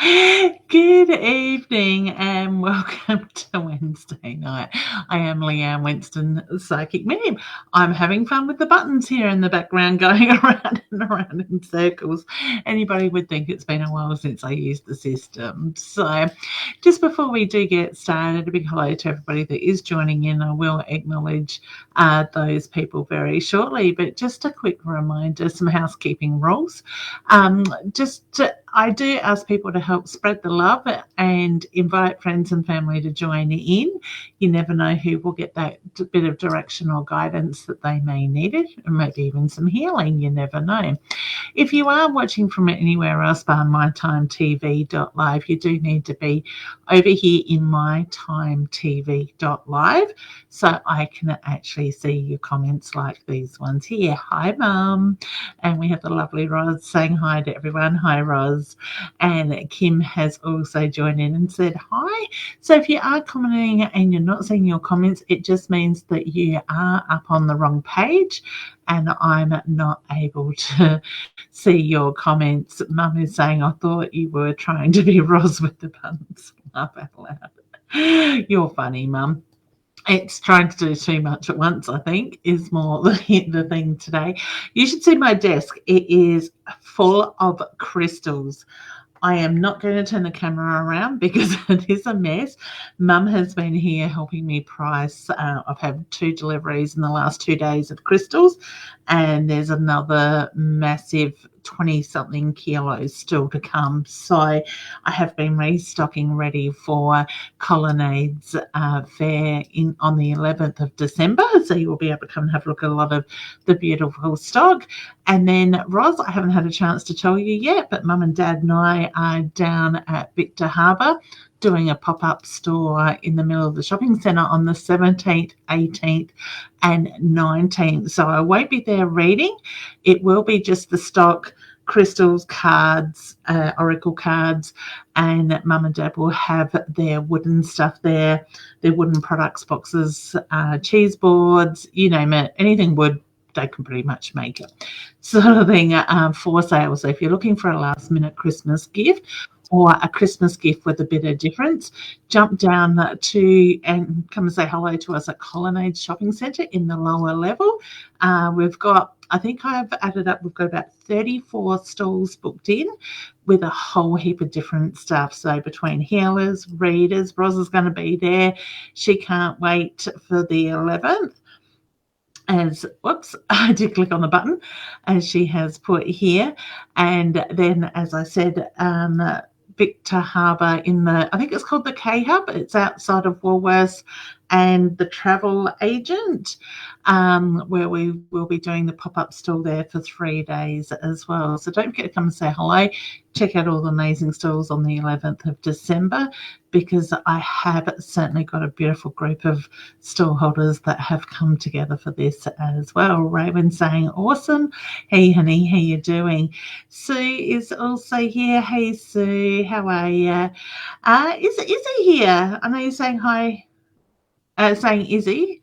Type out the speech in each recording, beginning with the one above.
Good evening and welcome to Wednesday night. I am Leanne Winston Psychic Medium. I'm having fun with the buttons here in the background going around and around in circles. Anybody would think it's been a while since I used the system. So just before we do get started, a big hello to everybody that is joining in. I will acknowledge those people very shortly, but just a quick reminder, some housekeeping rules. I do ask people to help spread the love and invite friends and family to join in. You never know who will get that bit of direction or guidance that they may need it, and maybe even some healing. You never know. If you are watching from anywhere else but mytimetv.live, you do need to be over here in mytimetv.live so I can actually see your comments like these ones here. Hi, Mum. And we have the lovely Roz saying hi to everyone. Hi, Roz. And Kim has also joined in and said hi. So if you are commenting and you're not seeing your comments, it just means that you are up on the wrong page and I'm not able to see your comments. Mum is saying, I thought you were trying to be Roz with the puns. Laugh out loud. You're funny, Mum. It's trying to do too much at once, I think, is more the thing today. You should see my desk. It is full of crystals. I am not going to turn the camera around because it is a mess. Mum has been here helping me price. I've had 2 deliveries in the last 2 days of crystals, and there's another massive 20-something kilos still to come. So I have been restocking ready for Colonnades Fair on the 11th of December. So you will be able to come and have a look at a lot of the beautiful stock. And then, Roz, I haven't had a chance to tell you yet, but Mum and Dad and I are down at Victor Harbour doing a pop-up store in the middle of the shopping centre on the 17th, 18th and 19th. So I won't be there reading. It will be just the stock, crystals, cards, oracle cards, and Mum and Dad will have their wooden stuff there, their wooden products, boxes, cheese boards, you name it, anything wood. They can pretty much make it sort of thing for sale. So if you're looking for a last minute Christmas gift or a Christmas gift with a bit of difference, jump down to and come and say hello to us at Colonnade Shopping Centre in the lower level. We've got, I think I've added up, we've got about 34 stalls booked in with a whole heap of different stuff. So between healers, readers, Roz is going to be there. She can't wait for the 11th. I did click on the button as she has put here. And then, as I said, Victor Harbour I think it's called the K-Hub. It's outside of Woolworths and the travel agent, where we will be doing the pop-up store there for 3 days as well. So don't forget to come and say hello. Check out all the amazing stalls on the 11th of December, because I have certainly got a beautiful group of stall holders that have come together for this as well. Raven saying, awesome. Hey, honey, how you doing? Sue is also here. Hey, Sue, how are you? Is Izzy here? I know you're saying hi. Saying Izzy,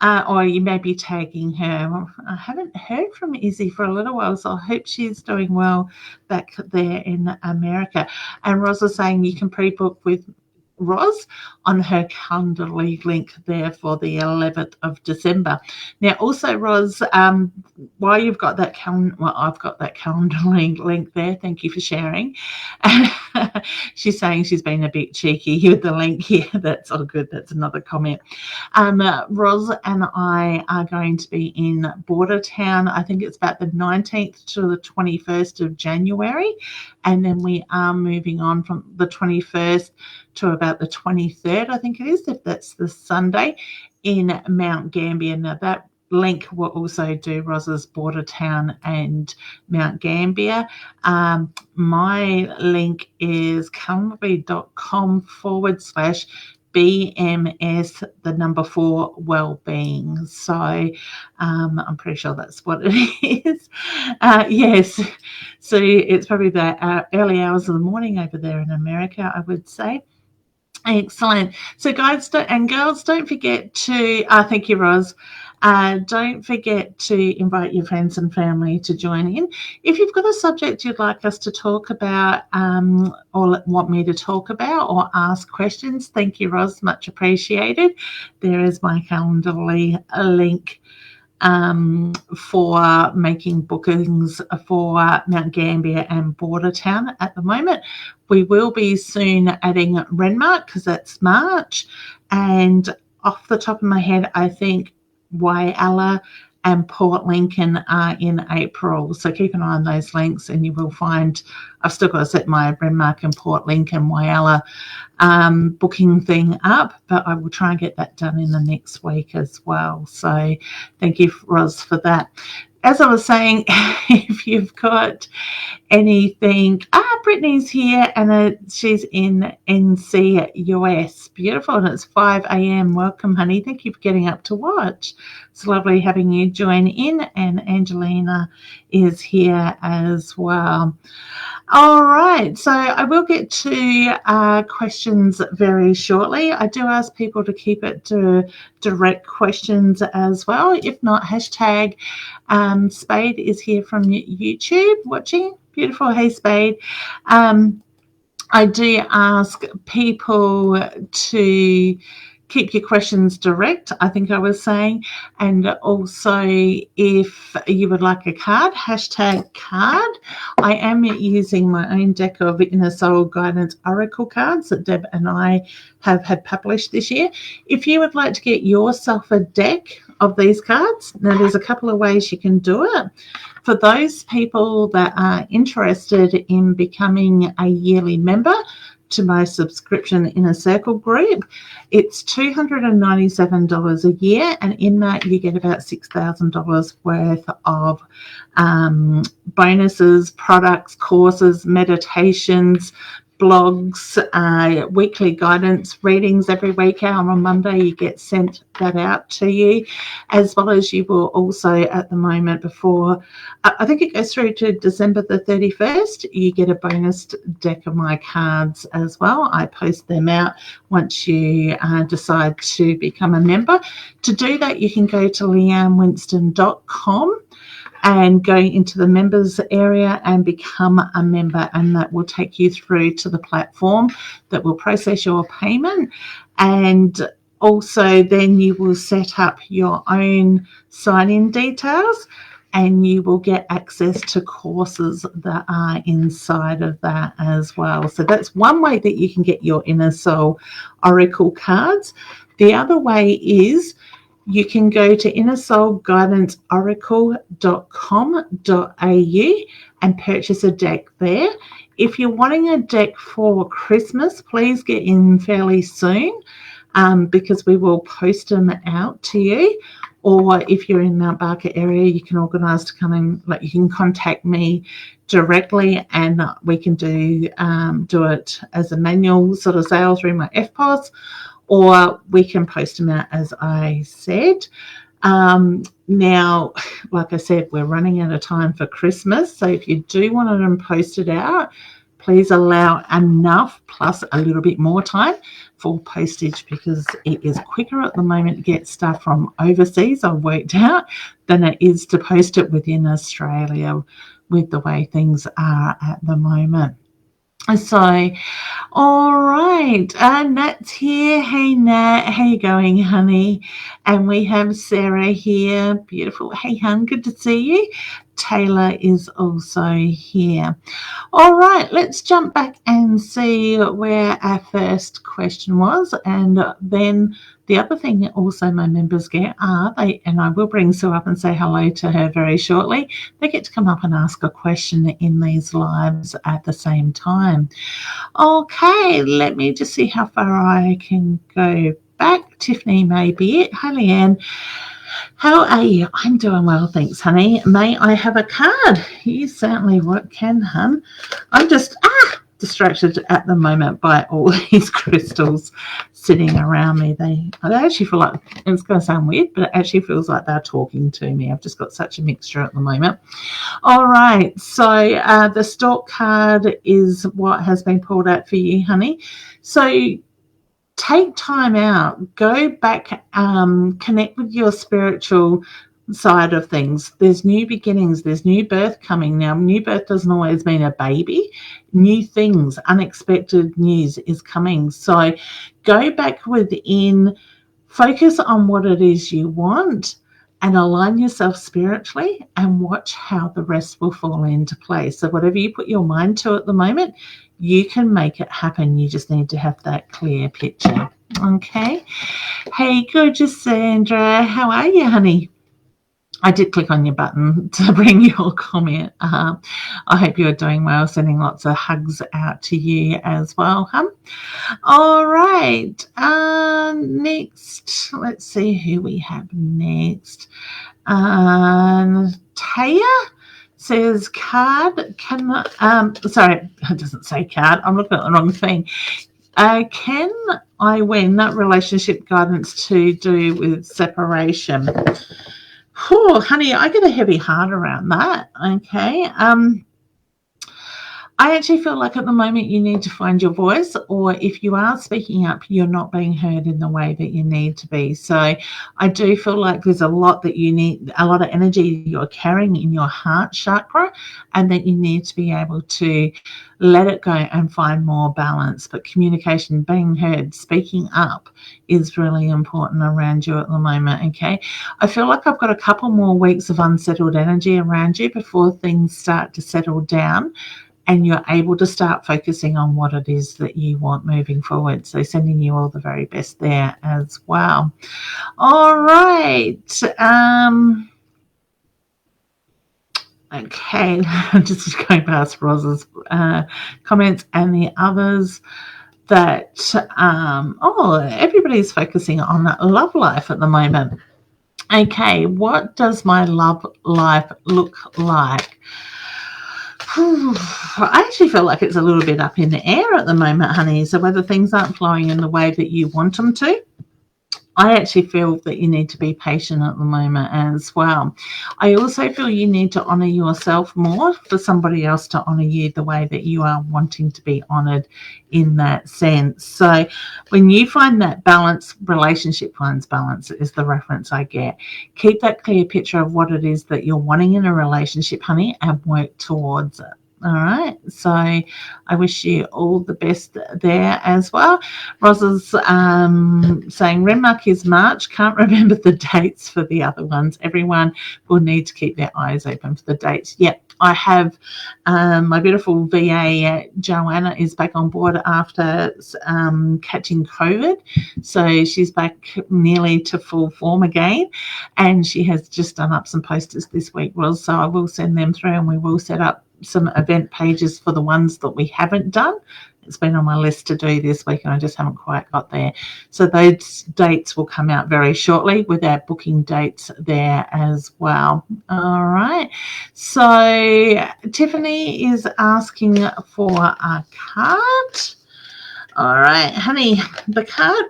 or you may be tagging her. I haven't heard from Izzy for a little while, so I hope she's doing well back there in America. And Roz is saying you can pre-book with Roz on her Calendly link there for the 11th of December. Now, also, Roz, while you've got that I've got that Calendly link there. Thank you for sharing. She's saying she's been a bit cheeky with the link here. That's all good. That's another comment. Roz and I are going to be in Bordertown. I think it's about the 19th to the 21st of January. And then we are moving on from the 21st to about the 23rd, I think it is, if that's the Sunday, in Mount Gambier. Now, that link will also do Roz's Bordertown and Mount Gambier. My link is calendly.com/BMS, the number 4 wellbeing. So I'm pretty sure that's what it is. Yes. So it's probably the early hours of the morning over there in America, I would say. Excellent. So guys and girls, don't forget to, thank you, Roz. Don't forget to invite your friends and family to join in. If you've got a subject you'd like us to talk about or want me to talk about or ask questions, thank you, Roz, much appreciated. There is my Calendly link for making bookings for Mount Gambier and Bordertown at the moment. We will be soon adding Renmark because that's March. And off the top of my head, I think Whyalla and Port Lincoln are in April. So keep an eye on those links and you will find, I've still got to set my Renmark and Port Lincoln Whyalla booking thing up, but I will try and get that done in the next week as well. So thank you, Roz, for that. As I was saying, if you've got anything, Brittany's here and she's in NC US. Beautiful, and it's 5 a.m. Welcome, honey. Thank you for getting up to watch. It's lovely having you join in, and Angelina is here as well. All right, so I will get to questions very shortly. I do ask people to keep it to direct questions as well. If not, hashtag Spade is here from YouTube watching. Beautiful. Hey, Spade. I do ask people to keep your questions direct, I think I was saying. And also, if you would like a card, hashtag card. I am using my own deck of Inner Soul Guidance Oracle cards that Deb and I have had published this year. If you would like to get yourself a deck of these cards, now there's a couple of ways you can do it. For those people that are interested in becoming a yearly member to my subscription Inner Circle group, it's $297 a year, and in that you get about $6,000 worth of bonuses, products, courses, meditations, blogs, weekly guidance readings every week. On Monday you get sent that out to you, as well as you will also at the moment, before I think it goes through to December the 31st, you get a bonus deck of my cards as well. I post them out once you decide to become a member. To do that, you can go to leannewinston.com and go into the members area and become a member, and that will take you through to the platform that will process your payment. And also then you will set up your own sign-in details and you will get access to courses that are inside of that as well. So that's one way that you can get your Inner Soul Oracle cards. The other way is you can go to innersoulguidanceoracle.com.au and purchase a deck there. If you're wanting a deck for Christmas, please get in fairly soon because we will post them out to you. Or if you're in Mount Barker area, you can organise to come in. Like, you can contact me directly, and we can do it as a manual sort of sale through my FPOS. Or we can post them out, as I said. Now, like I said, we're running out of time for Christmas. So if you do want them posted out, please allow enough plus a little bit more time for postage, because it is quicker at the moment to get stuff from overseas, I've worked out, than it is to post it within Australia with the way things are at the moment. So, all right, Nat's here. Hey, Nat, how you going, honey? And we have Sarah here. Beautiful. Hey, hun, good to see you. Taylor is also here. All right, let's jump back and see where our first question was. And then the other thing also my members get and I will bring Sue up and say hello to her very shortly, they get to come up and ask a question in these lives at the same time. Okay, let me just see how far I can go back. Tiffany may be it. Hi, Leanne. How are you? I'm doing well, thanks, honey. May I have a card? You certainly can, hun. I'm just distracted at the moment by all these crystals sitting around me. They actually feel like, it's going to sound weird, but it actually feels like they're talking to me. I've just got such a mixture at the moment. All right, so the Stork card is what has been pulled out for you, honey. So take time out, go back, connect with your spiritual side of things. There's new beginnings, there's new birth coming. Now, new birth doesn't always mean a baby. New things, unexpected news is coming. So go back within, focus on what it is you want, and align yourself spiritually, and watch how the rest will fall into place. So whatever you put your mind to at the moment, you can make it happen. You just need to have that clear picture. Okay. Hey, gorgeous Sandra, how are you, honey? I did click on your button to bring your comment. I hope you're doing well. Sending lots of hugs out to you as well, huh? All right. Next, let's see who we have next. Taya says card. Sorry, it doesn't say card. I'm looking at the wrong thing. Can I win that relationship guidance to do with separation? Oh, honey, I get a heavy heart around that. Okay. I actually feel like at the moment you need to find your voice, or if you are speaking up, you're not being heard in the way that you need to be. So I do feel like there's a lot that you need, a lot of energy you're carrying in your heart chakra, and that you need to be able to let it go and find more balance. But communication, being heard, speaking up is really important around you at the moment. Okay. I feel like I've got a couple more weeks of unsettled energy around you before things start to settle down, and you're able to start focusing on what it is that you want moving forward. So sending you all the very best there as well. All right. Okay, just going past Roz's comments and the others that, everybody's focusing on that love life at the moment. Okay, what does my love life look like? I actually feel like it's a little bit up in the air at the moment, honey. So whether things aren't flowing in the way that you want them to, I actually feel that you need to be patient at the moment as well. I also feel you need to honour yourself more for somebody else to honour you the way that you are wanting to be honoured in that sense. So when you find that balance, relationship finds balance is the reference I get. Keep that clear picture of what it is that you're wanting in a relationship, honey, and work towards it. All right, so I wish you all the best there as well. Roz is saying Renmark is March. Can't remember the dates for the other ones. Everyone will need to keep their eyes open for the dates. Yep, I have my beautiful VA Joanna is back on board after catching COVID, so she's back nearly to full form again, and she has just done up some posters this week, Roz. So I will send them through, and we will set up some event pages for the ones that we haven't done. It's been on my list to do this week, and I just haven't quite got there. So those dates will come out very shortly with our booking dates there as well. All right. So Tiffany is asking for a card. All right, honey, the card,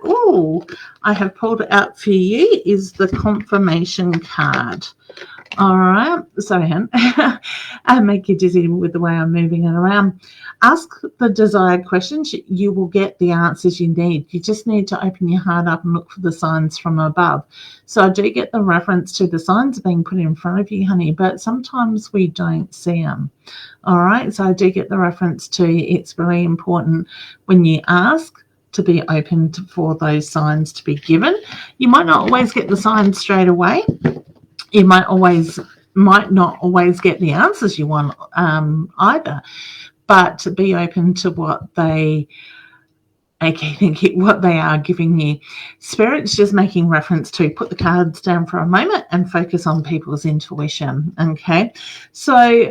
I have pulled out for you is the confirmation card. All right, sorry, hon. I make you dizzy with the way I'm moving it around. Ask the desired questions. You will get the answers you need. You just need to open your heart up and look for the signs from above. So I do get the reference to the signs being put in front of you, honey, but sometimes we don't see them. All right, so I do get the reference to it's really important when you ask to be open for those signs to be given. You might not always get the signs straight away. You might not always get the answers you want either, but to be open to what they are giving you. Spirit's just making reference to put the cards down for a moment and focus on people's intuition. Okay, so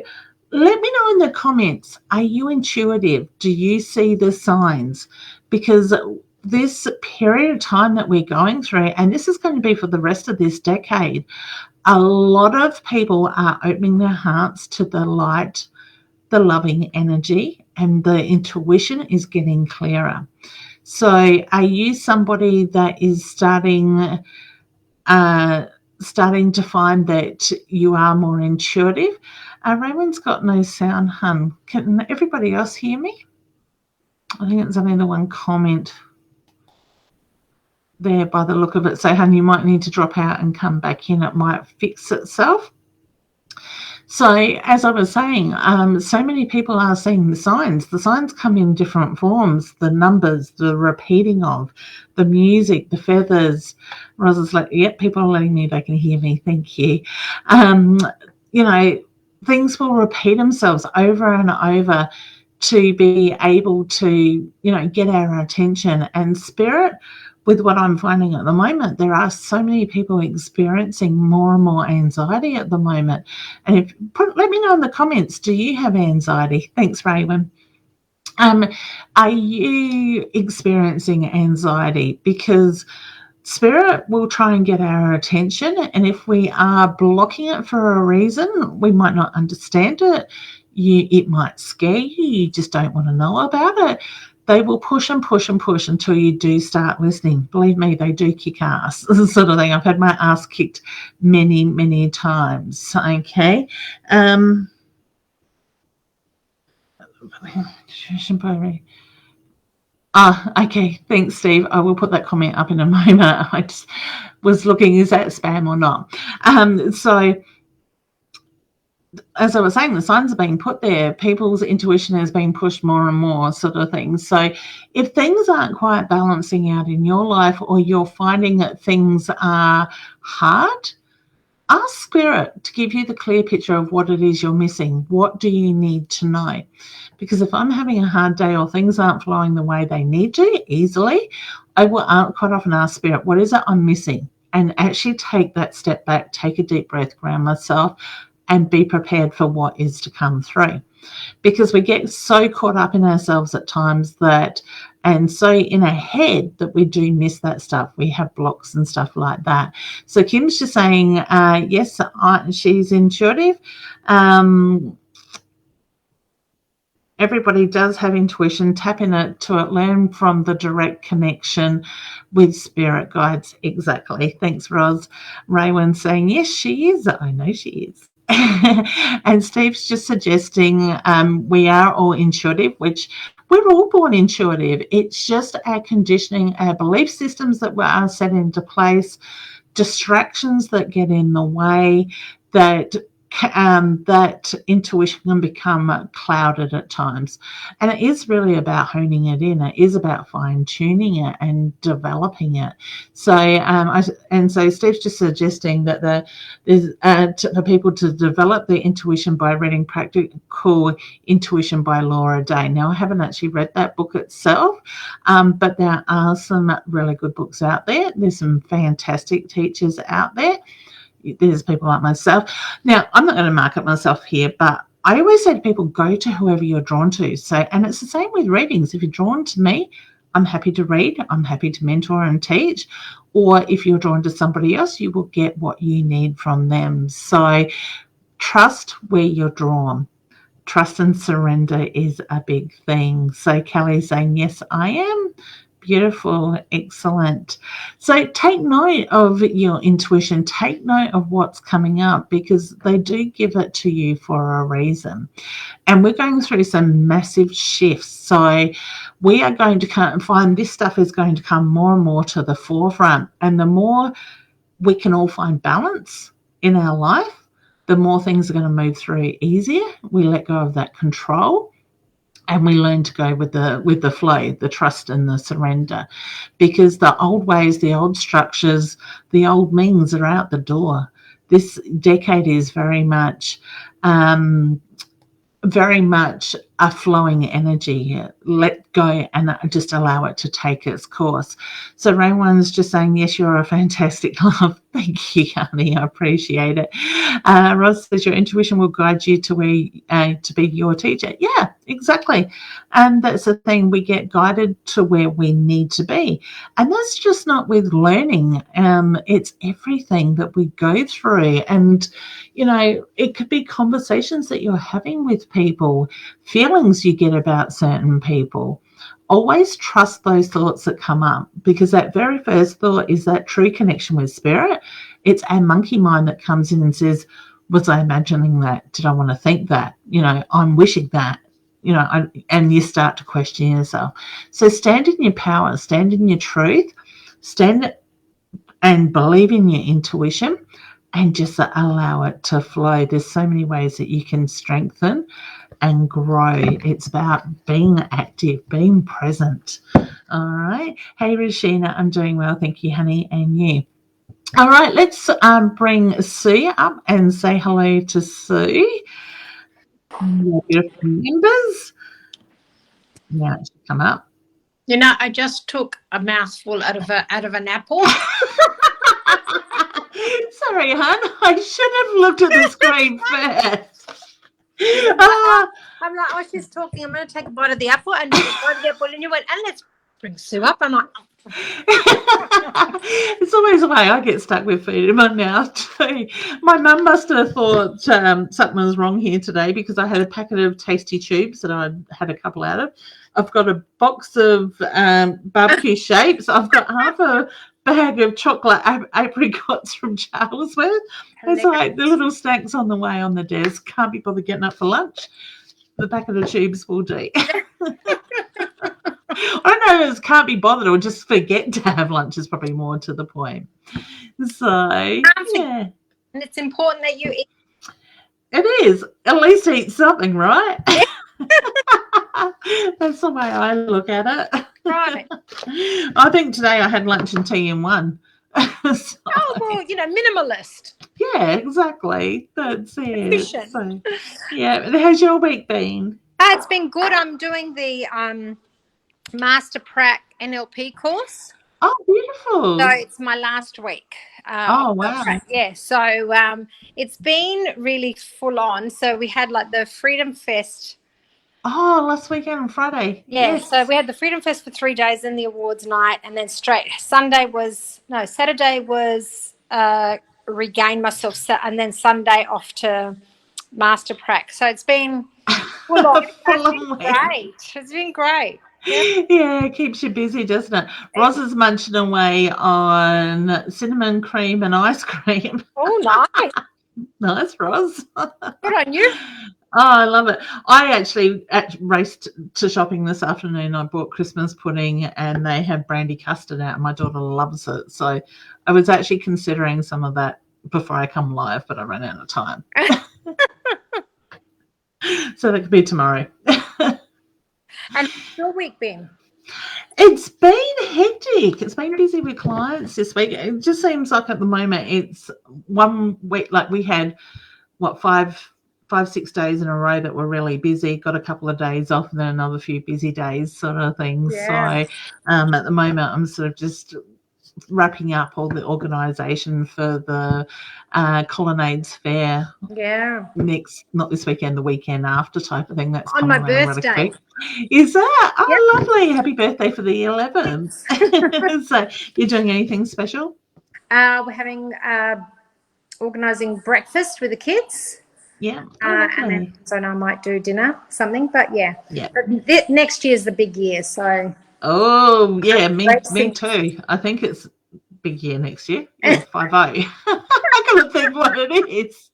let me know in the comments, are you intuitive? Do you see the signs? Because this period of time that we're going through, and this is going to be for the rest of this decade, a lot of people are opening their hearts to the light, the loving energy, and the intuition is getting clearer. So are you somebody that is starting to find that you are more intuitive? Raymond's got no sound, hun. Can everybody else hear me? I think it's only the one comment. there by the look of it. So, honey, you might need to drop out and come back in. It might fix itself. So, as I was saying, so many people are seeing the signs. The signs come in different forms, the numbers, the repeating of, the music, the feathers. Rosa's like, yep, people are letting me, they can hear me. Thank you. You know, things will repeat themselves over and over to be able to, you know, get our attention. And spirit, with what I'm finding at the moment, there are so many people experiencing more and more anxiety at the moment. And let me know in the comments, do you have anxiety? Thanks, Raywin. Are you experiencing anxiety? Because spirit will try and get our attention, and if we are blocking it for a reason, we might not understand it. It might scare you. You just don't want to know about it. They will push and push and push until you do start listening. Believe me, they do kick ass, sort of thing. I've had my ass kicked many, many times. Okay. Okay. Thanks, Steve. I will put that comment up in a moment. I just was looking, is that spam or not? So, as I was saying, the signs are being put there. People's intuition is being pushed more and more, sort of thing. So if things aren't quite balancing out in your life, or you're finding that things are hard, ask spirit to give you the clear picture of what it is you're missing. What do you need to know? Because if I'm having a hard day or things aren't flowing the way they need to easily, I will quite often ask spirit, what is it I'm missing? And actually take that step back, take a deep breath, ground myself, and be prepared for what is to come through. Because we get so caught up in ourselves at times that, and so in our head, that we do miss that stuff. We have blocks and stuff like that. So Kim's just saying, yes, she's intuitive. Everybody does have intuition. Tap in it to it. Learn from the direct connection with spirit guides. Exactly. Thanks, Roz. Raywin saying, yes, she is. I know she is. And Steve's just suggesting we are all intuitive, which we're all born intuitive. It's just our conditioning, our belief systems that are set into place, distractions that get in the way, that intuition can become clouded at times. And it is really about honing it in. It is about fine-tuning it and developing it. So so Steve's just suggesting that there's for people to develop their intuition by reading Practical Intuition by Laura Day. Now, I haven't actually read that book itself, but there are some really good books out there. There's some fantastic teachers out there. There's people like myself. Now, I'm not going to market myself here, but I always say to people, go to whoever you're drawn to. So, and it's the same with readings. If you're drawn to me, I'm happy to read. I'm happy to mentor and teach. Or if you're drawn to somebody else, you will get what you need from them. So trust where you're drawn. Trust and surrender is a big thing. So Kelly's saying, yes, I am. Beautiful. Excellent. So take note of your intuition. Take note of what's coming up, because they do give it to you for a reason. And we're going through some massive shifts. So we are going to find this stuff is going to come more and more to the forefront. And the more we can all find balance in our life, the more things are going to move through easier. We let go of that control. And we learn to go with the flow, the trust and the surrender, because the old ways, the old structures, the old means are out the door. This decade is very much a flowing energy. Let go and just allow it to take its course. So Raywin's just saying, yes, you're a fantastic love. Thank you, honey. I appreciate it. Ross says your intuition will guide you to where to be your teacher. Yeah, exactly. And that's the thing. We get guided to where we need to be. And that's just not with learning. It's everything that we go through. And, you know, it could be conversations that you're having with people, feelings you get about certain people. Always trust those thoughts that come up, because that very first thought is that true connection with spirit. It's our monkey mind that comes in and says, was I imagining that? Did I want to think that? You know, I'm wishing that. You know, and you start to question yourself. So stand in your power, stand in your truth. stand and believe in your intuition and just allow it to flow. There's so many ways that you can strengthen and grow. It's about being active, being present. All right. Hey, Rashina, I'm doing well. Thank you, honey, and you. All right, let's bring Sue up and say hello to Sue. Your beautiful members. Now it should come up. I just took a mouthful out of an apple. Sorry, hon. I should have looked at the screen first. I'm like, oh, she's talking. I'm going to take a bite of the apple, and you went, and let's bring Sue up. I'm like, it's always the way I get stuck with food in my mouth too. My mum must have thought something was wrong here today because I had a packet of tasty tubes that I had a couple out of. I've got a box of barbecue shapes. I've got half a bag of chocolate apricots from Charlesworth. It's like the little snacks on the way on the desk. Can't be bothered getting up for lunch. The packet of tubes will do. I don't know if it can't be bothered or just forget to have lunch is probably more to the point. So, yeah. And it's important that you eat. It is. At least eat something, right? Yeah. That's the way I look at it. Right. I think today I had lunch and tea in one. So, well, minimalist. Yeah, exactly. That's it. Efficient. So, yeah. How's your week been? It's been good. I'm doing the Master Prac NLP course. Oh, beautiful. So it's my last week. Oh, wow. Yeah. So it's been really full on. So we had like the Freedom Fest. Oh, last weekend on Friday. Yeah. Yes. So we had the Freedom Fest for 3 days and the awards night. And then Saturday was Regain Myself. And then Sunday off to Master Prac. So it's been full on. Great. It's been great. Yeah, it keeps you busy, doesn't it? Roz is munching away on cinnamon cream and ice cream. Oh, nice. Nice, Roz. Good on you. Oh, I love it. I actually raced to shopping this afternoon. I bought Christmas pudding and they have brandy custard out. My daughter loves it. So I was actually considering some of that before I come live, but I ran out of time. So that could be tomorrow. And how's your week been? It's been hectic. It's been busy with clients this week. It just seems like at the moment it's 1 week, like we had, 5-6 days in a row that were really busy, got a couple of days off and then another few busy days sort of things. Yeah. So at the moment I'm sort of just wrapping up all the organisation for the Colonnades Fair. Yeah. Not this weekend, the weekend after type of thing. That's on my birthday. Is that? Oh, yep. Lovely. Happy birthday for the 11th. So you're doing anything special? We're having organising breakfast with the kids. Yeah. And then so I might do dinner, something. But yeah. But next year's the big year, so. Oh yeah, me too. I think it's big year next year. Yeah, 50. I gotta think what it is.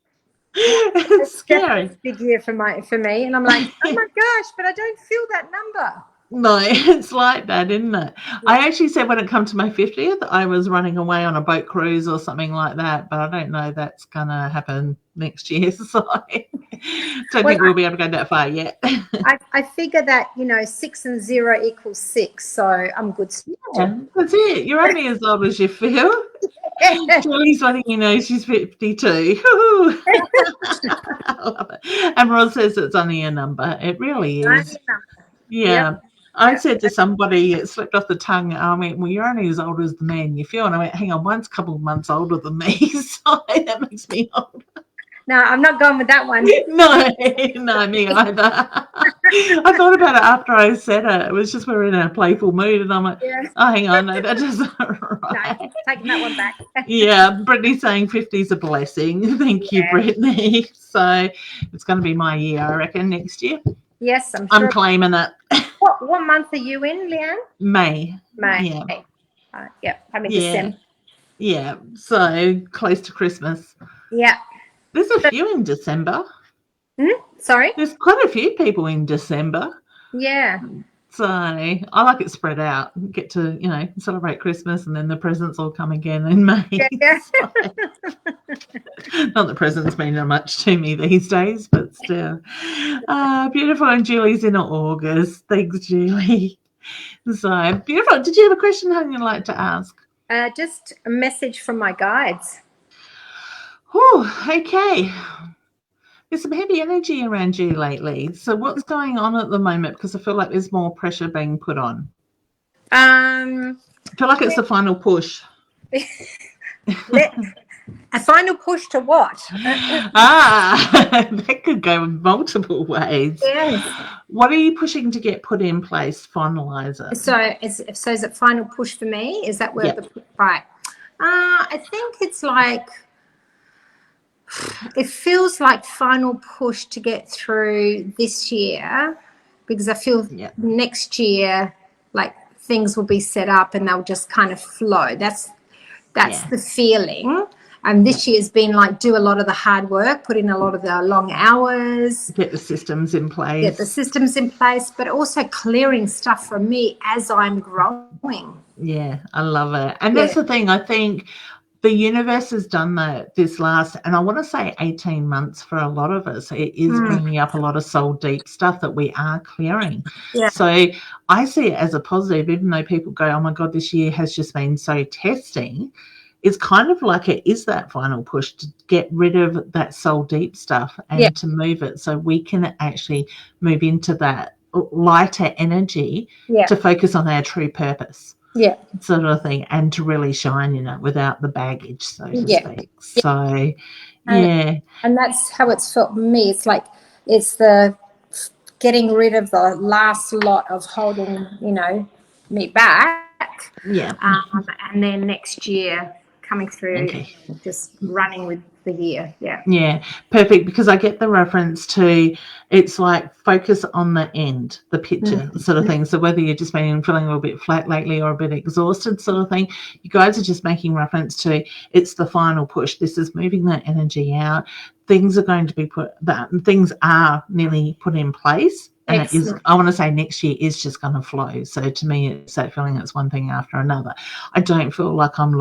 It's scary. It's big year for me, and I'm like, oh my gosh, but I don't feel that number. No, it's like that, isn't it? Yeah. I actually said when it comes to my 50th, I was running away on a boat cruise or something like that, but I don't know that's going to happen next year, so I don't think we'll be able to go that far yet. I figure that, 6 and 0 equals 6, so I'm good. Yeah, that's it. You're only as old as you feel. Julie's letting you know she's 52. I love it. And Roz says it's only a number. It really is. Yeah. Yep. I said to somebody, it slipped off the tongue, I went, well, you're only as old as the man you feel. And I went, hang on, one's a couple of months older than me, so that makes me older. No, I'm not going with that one. No, me either. I thought about it after I said it. It was just we were in a playful mood, and I'm like, oh, hang on, no, that doesn't right. No, taking that one back. Yeah, Brittany's saying 50 is a blessing. Thank you, Brittany. So it's going to be my year, I reckon, next year. Yes, I'm sure. I'm claiming it. What month are you in, Leanne? May. Yeah. Okay. I'm in December. Yeah, so close to Christmas. Yeah. There's a few in December. Sorry? There's quite a few people in December. Yeah. So I like it spread out. Get to, celebrate Christmas and then the presents all come again in May. Yeah. So, not that presents mean much to me these days, but still. Beautiful. And Julie's in August. Thanks, Julie. So beautiful. Did you have a question, honey, you'd like to ask? Just a message from my guides. Oh, okay. There's some heavy energy around you lately. So what's going on at the moment? Because I feel like there's more pressure being put on. I feel like it's the final push. A final push to what? That could go multiple ways. Yes. What are you pushing to get put in place, finalise it? So is it final push for me? Is that where right? I think it's like, it feels like final push to get through this year, because I feel next year like things will be set up and they'll just kind of flow. That's the feeling. This year's been like, do a lot of the hard work, put in a lot of the long hours. Get the systems in place. But also clearing stuff from me as I'm growing. Yeah, I love it. And that's the thing. I think the universe has done that this last, and I want to say 18 months for a lot of us. It is bringing up a lot of soul deep stuff that we are clearing. Yeah. So I see it as a positive, even though people go, oh my God, this year has just been so testing. It's kind of like it is that final push to get rid of that soul deep stuff and to move it so we can actually move into that lighter energy to focus on our true purpose. Yeah. Sort of thing, and to really shine in it without the baggage, so to speak. So, And that's how it's felt for me. It's like it's the getting rid of the last lot of holding, me back. Yeah. And then next year coming through, just running with the year. Yeah, perfect, because I get the reference to, it's like focus on the end, the picture sort of thing. So whether you're just feeling a little bit flat lately or a bit exhausted sort of thing, you guys are just making reference to it's the final push. This is moving that energy out. Things are going to be things are nearly put in place. And it is, I want to say next year is just going to flow. So to me, it's that feeling it's one thing after another. I don't feel like I'm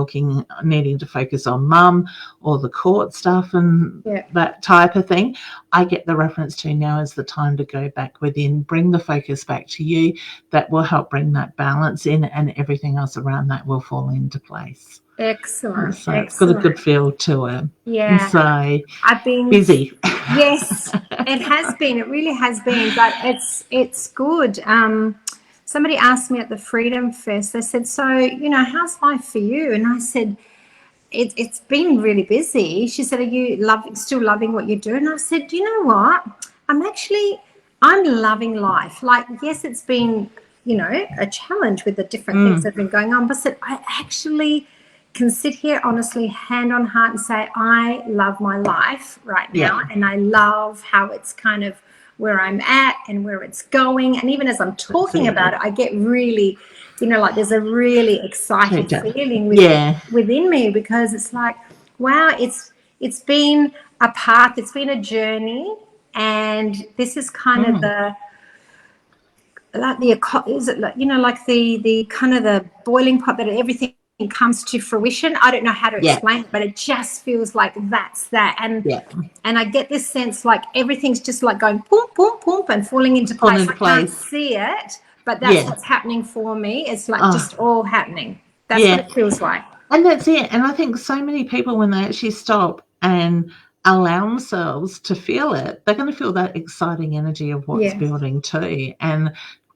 needing to focus on mum or the court stuff and that type of thing. I get the reference to now is the time to go back within, bring the focus back to you. That will help bring that balance in, and everything else around that will fall into place. Excellent. So it's got a good feel to it. Yeah. So I've been busy. Yes, it has been. It really has been, but it's good. Somebody asked me at the Freedom Fest, they said, so, how's life for you? And I said, it's been really busy. She said, are you still loving what you do? And I said, you know what? I'm loving life. Like, yes, it's been, a challenge with the different things that have been going on, but I actually can sit here honestly, hand on heart, and say I love my life right now, and I love how it's kind of where I'm at and where it's going. And even as I'm talking about it, I get really, like there's a really excited feeling within me, because it's like, wow, it's been a path, it's been a journey, and this is kind of the kind of the boiling pot that everything comes to fruition. I don't know how to explain it, but it just feels like that's that. And I get this sense like everything's just like going boom, boom, boom, and falling into place. I can't see it, but that's what's happening for me. It's like just all happening. That's what it feels like. And that's it. And I think so many people, when they actually stop and allow themselves to feel it, they're going to feel that exciting energy of what's building too. And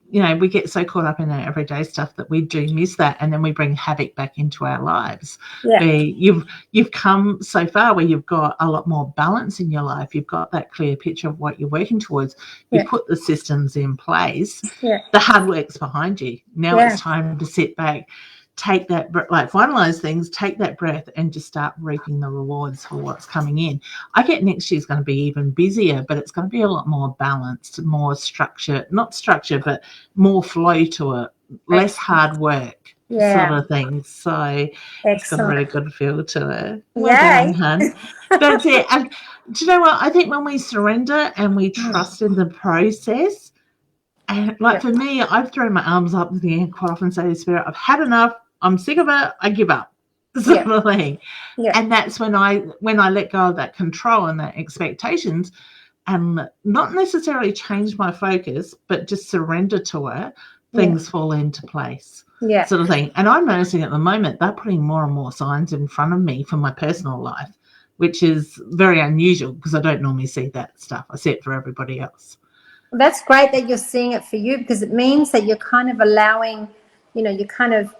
we get so caught up in our everyday stuff that we do miss that, and then we bring havoc back into our lives. Yeah. You've come so far where you've got a lot more balance in your life. You've got that clear picture of what you're working towards. You put the systems in place. Yeah. The hard work's behind you. Now it's time to sit back, take that, like finalize things, take that breath, and just start reaping the rewards for what's coming in. I get next year's going to be even busier, but it's going to be a lot more balanced, more structure, not structure, but more flow to it, less hard work sort of thing. So it's got a really good feel to it. Well done, hun. That's it. And do you know what? I think when we surrender and we trust in the process, And like for me, I've thrown my arms up in the air quite often, say to Spirit, I've had enough. I'm sick of it. I give up. Sort of thing. And that's when I let go of that control and that expectations, and not necessarily change my focus, but just surrender to it, things fall into place. Sort of thing. And I'm noticing at the moment they're putting more and more signs in front of me for my personal life, which is very unusual because I don't normally see that stuff. I see it for everybody else. Well, that's great that you're seeing it for you, because it means that you're kind of allowing, you're kind of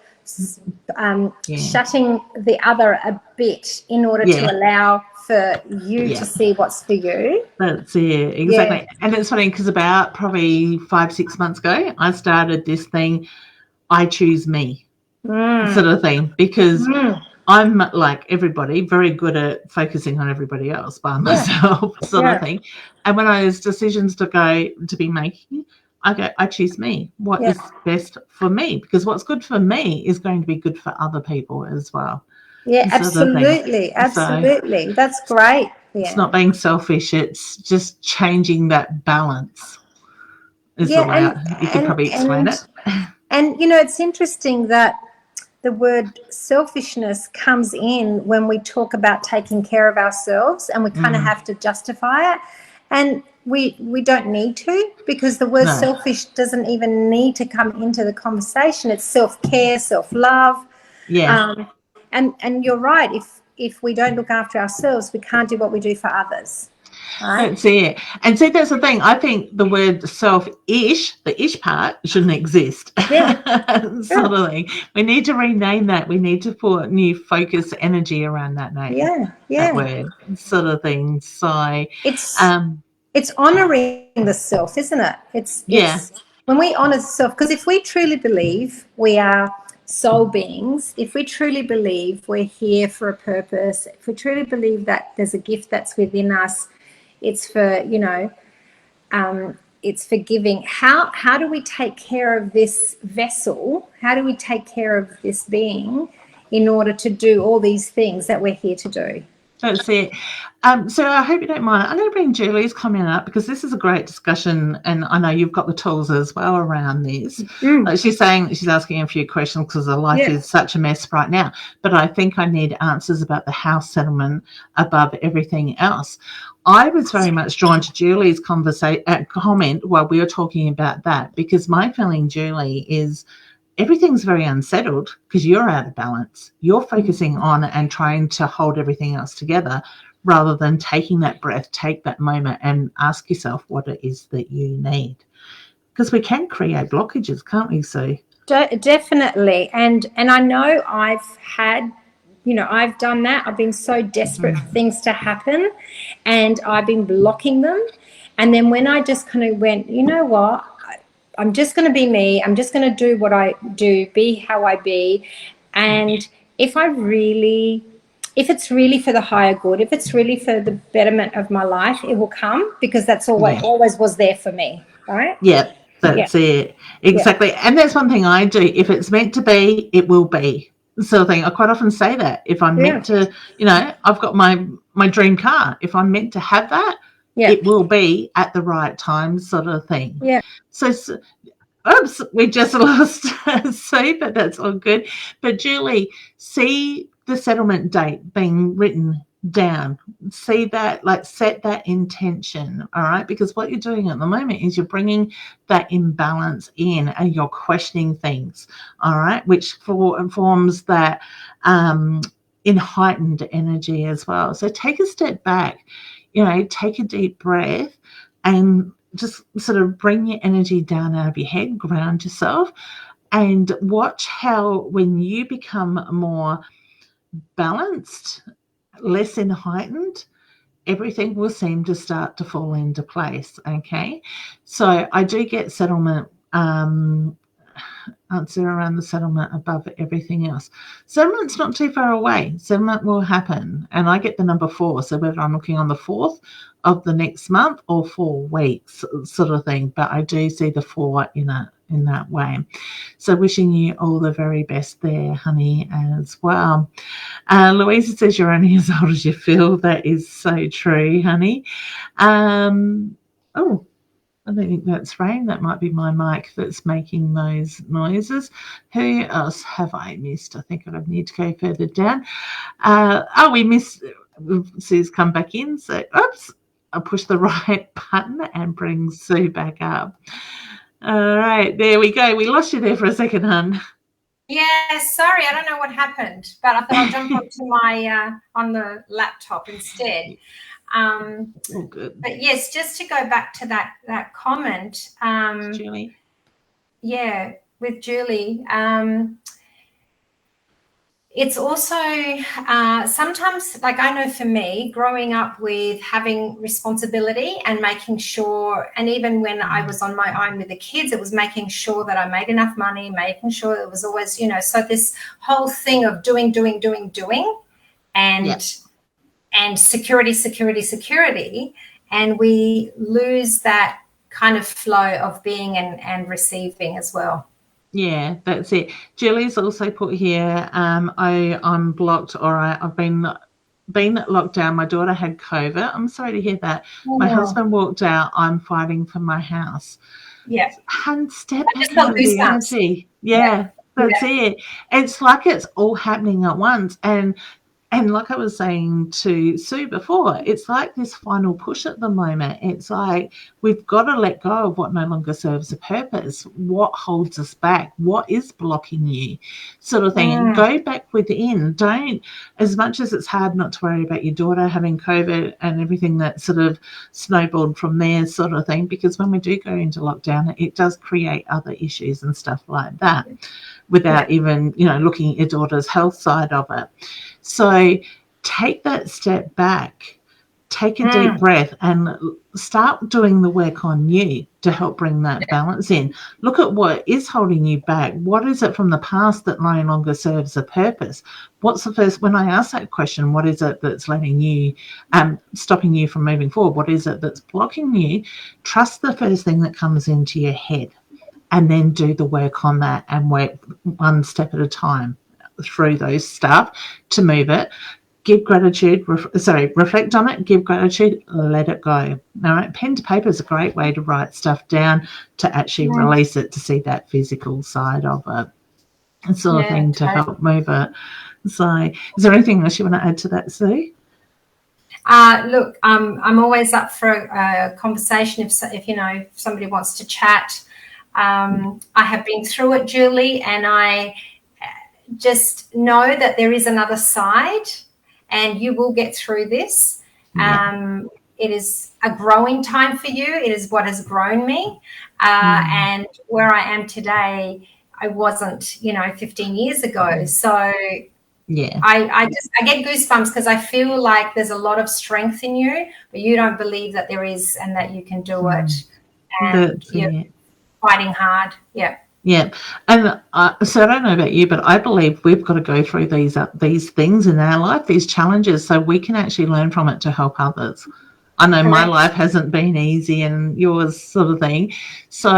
shutting the other a bit in order to allow for you to see what's for you. That's it, exactly. And it's funny because about probably 5-6 months ago, I started this thing, I choose me sort of thing, because I'm like everybody, very good at focusing on everybody else by myself sort of thing. And when I have decisions to be making, I go, I choose me. What is best for me? Because what's good for me is going to be good for other people as well. Yeah, absolutely. Absolutely. So that's great. It's not being selfish. It's just changing that balance. You could probably explain it. And, it's interesting that the word selfishness comes in when we talk about taking care of ourselves, and we kind of have to justify it. And we don't need to, because the word selfish doesn't even need to come into the conversation. It's self-care, self-love. And you're right. If we don't look after ourselves, we can't do what we do for others. Right? That's it. And see, that's the thing. I think the word self-ish, the ish part, shouldn't exist. Sort of thing. We need to rename that. We need to put new focus energy around that name. That word, sort of thing. So it's honouring the self, isn't it? It's when we honour the self, because if we truly believe we are soul beings, if we truly believe we're here for a purpose, if we truly believe that there's a gift that's within us, it's for, it's for giving. How do we take care of this vessel? How do we take care of this being in order to do all these things that we're here to do? That's it. So I hope you don't mind. I'm going to bring Julie's comment up, because this is a great discussion, and I know you've got the tools as well around this. She's saying she's asking a few questions because her life is such a mess right now. But I think I need answers about the house settlement above everything else. I was very much drawn to Julie's comment while we were talking about that, because my feeling, Julie, is everything's very unsettled because you're out of balance. You're focusing on and trying to hold everything else together, rather than taking that breath, take that moment and ask yourself what it is that you need. Because we can create blockages, can't we, Sue? Definitely. And I know I've had, I've done that. I've been so desperate for things to happen, and I've been blocking them. And then when I just kind of went, you know what? I'm just going to be me. I'm just going to do what I do, be how I be. And if it's really for the higher good, if it's really for the betterment of my life, it will come, because that's always was there for me, right? Yeah, that's it. Exactly. Yeah. And that's one thing I do. If it's meant to be, it will be. Sort of thing. I quite often say that. If I'm meant to, I've got my dream car. If I'm meant to have that, it will be at the right time, sort of thing. Yeah. So, oops, we just lost Sue, but that's all good. But Julie, see the settlement date being written down. See that, set that intention, all right? Because what you're doing at the moment is you're bringing that imbalance in, and you're questioning things, all right, which forms that in heightened energy as well. So take a step back. Take a deep breath and just sort of bring your energy down out of your head, ground yourself, and watch how when you become more balanced, less heightened, everything will seem to start to fall into place, okay? So I do get settlement answer around the settlement above everything else. Settlement's not too far away. Settlement will happen. And I get the number 4. So whether I'm looking on the 4th of the next month or 4 weeks sort of thing. But I do see the 4 in that way. So wishing you all the very best there, honey, as well. Louisa says you're only as old as you feel. That is so true, honey. I don't think that's rain. That might be my mic that's making those noises. Who else have I missed? I think I need to go further down. We missed. Sue's come back in. So, oops, I pushed the right button and bring Sue back up. All right, there we go. We lost you there for a second, hun. Yeah, sorry, I don't know what happened, but I thought I'll jump onto my on the laptop instead. Good. But yes, just to go back to that comment, Julie. Yeah, with Julie. It's also sometimes, like I know for me, growing up with having responsibility and making sure, and even when I was on my own with the kids, it was making sure that I made enough money, making sure it was always, so this whole thing of doing, and security, and we lose that kind of flow of being and receiving as well. Yeah, that's it. Julie's also put here, I'm blocked, or I've been locked down. My daughter had COVID. I'm sorry to hear that. My husband walked out. I'm fighting for my house. Yeah. And step back out of the energy. Yeah, that's it. It's like it's all happening at once. And like I was saying to Sue before, it's like this final push at the moment. It's like we've got to let go of what no longer serves a purpose. What holds us back? What is blocking you? Sort of thing. And go back within. Don't, as much as it's hard not to worry about your daughter having COVID and everything that sort of snowballed from there sort of thing, because when we do go into lockdown, it does create other issues and stuff like that without even, looking at your daughter's health side of it. So take that step back, take a deep breath and start doing the work on you to help bring that balance in. Look at what is holding you back. What is it from the past that no longer serves a purpose? What's the first, when I ask that question, what is it that's letting you, stopping you from moving forward? What is it that's blocking you? Trust the first thing that comes into your head and then do the work on that and work one step at a time through those stuff to move it. Give gratitude, reflect on it, give gratitude, let it go. All right, pen to paper is a great way to write stuff down, to actually release it, to see that physical side of it, sort of thing, to help move it. So is there anything else you want to add to that, Sue? Look, I'm always up for a conversation if somebody wants to chat. I have been through it, Julie, and I just know that there is another side and you will get through this. It is a growing time for you. It is what has grown me. And where I am today, I wasn't, 15 years ago. So I get goosebumps because I feel like there's a lot of strength in you, but you don't believe that there is and that you can do it. And you're fighting hard. Yeah. Yeah, and so I don't know about you, but I believe we've got to go through these things in our life, these challenges, so we can actually learn from it to help others. I know my life hasn't been easy and yours sort of thing. So,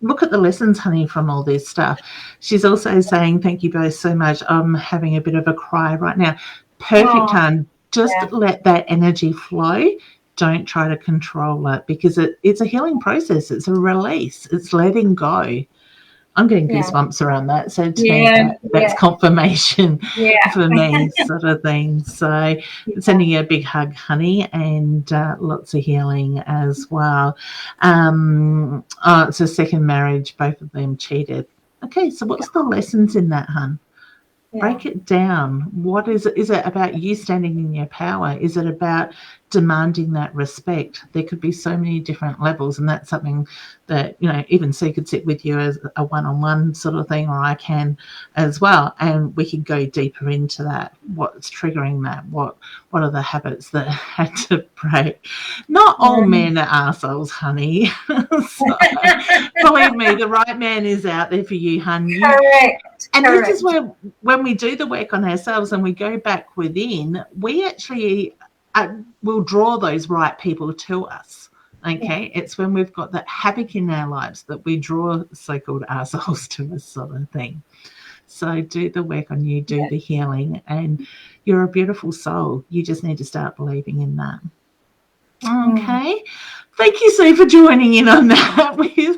look at the lessons, honey, from all this stuff. She's also saying, thank you both so much. I'm having a bit of a cry right now. Perfect time. Just let that energy flow. Don't try to control it because it's a healing process. It's a release. It's letting go. I'm getting goosebumps around that. So to me, that's confirmation for me, sort of thing. So sending you a big hug, honey, and lots of healing as well. It's a second marriage. Both of them cheated. Okay, so what's the lessons in that, hun? Break it down. What is it? Is it about you standing in your power? Is it about demanding that respect? There could be so many different levels, and that's something that, even Sue could sit with you as a one-on-one sort of thing, or I can as well, and we could go deeper into that. What's triggering that? What are the habits that had to break? Not all men are arseholes, honey. So, believe me, the right man is out there for you, honey. Correct. This is where, when we do the work on ourselves and we go back within, we actually will draw those right people to us. Okay, it's when we've got that havoc in our lives that we draw so-called assholes to us, sort of thing. So do the work on you, do the healing, and you're a beautiful soul. You just need to start believing in that. Okay. Thank you, Sue, for joining in on that with me.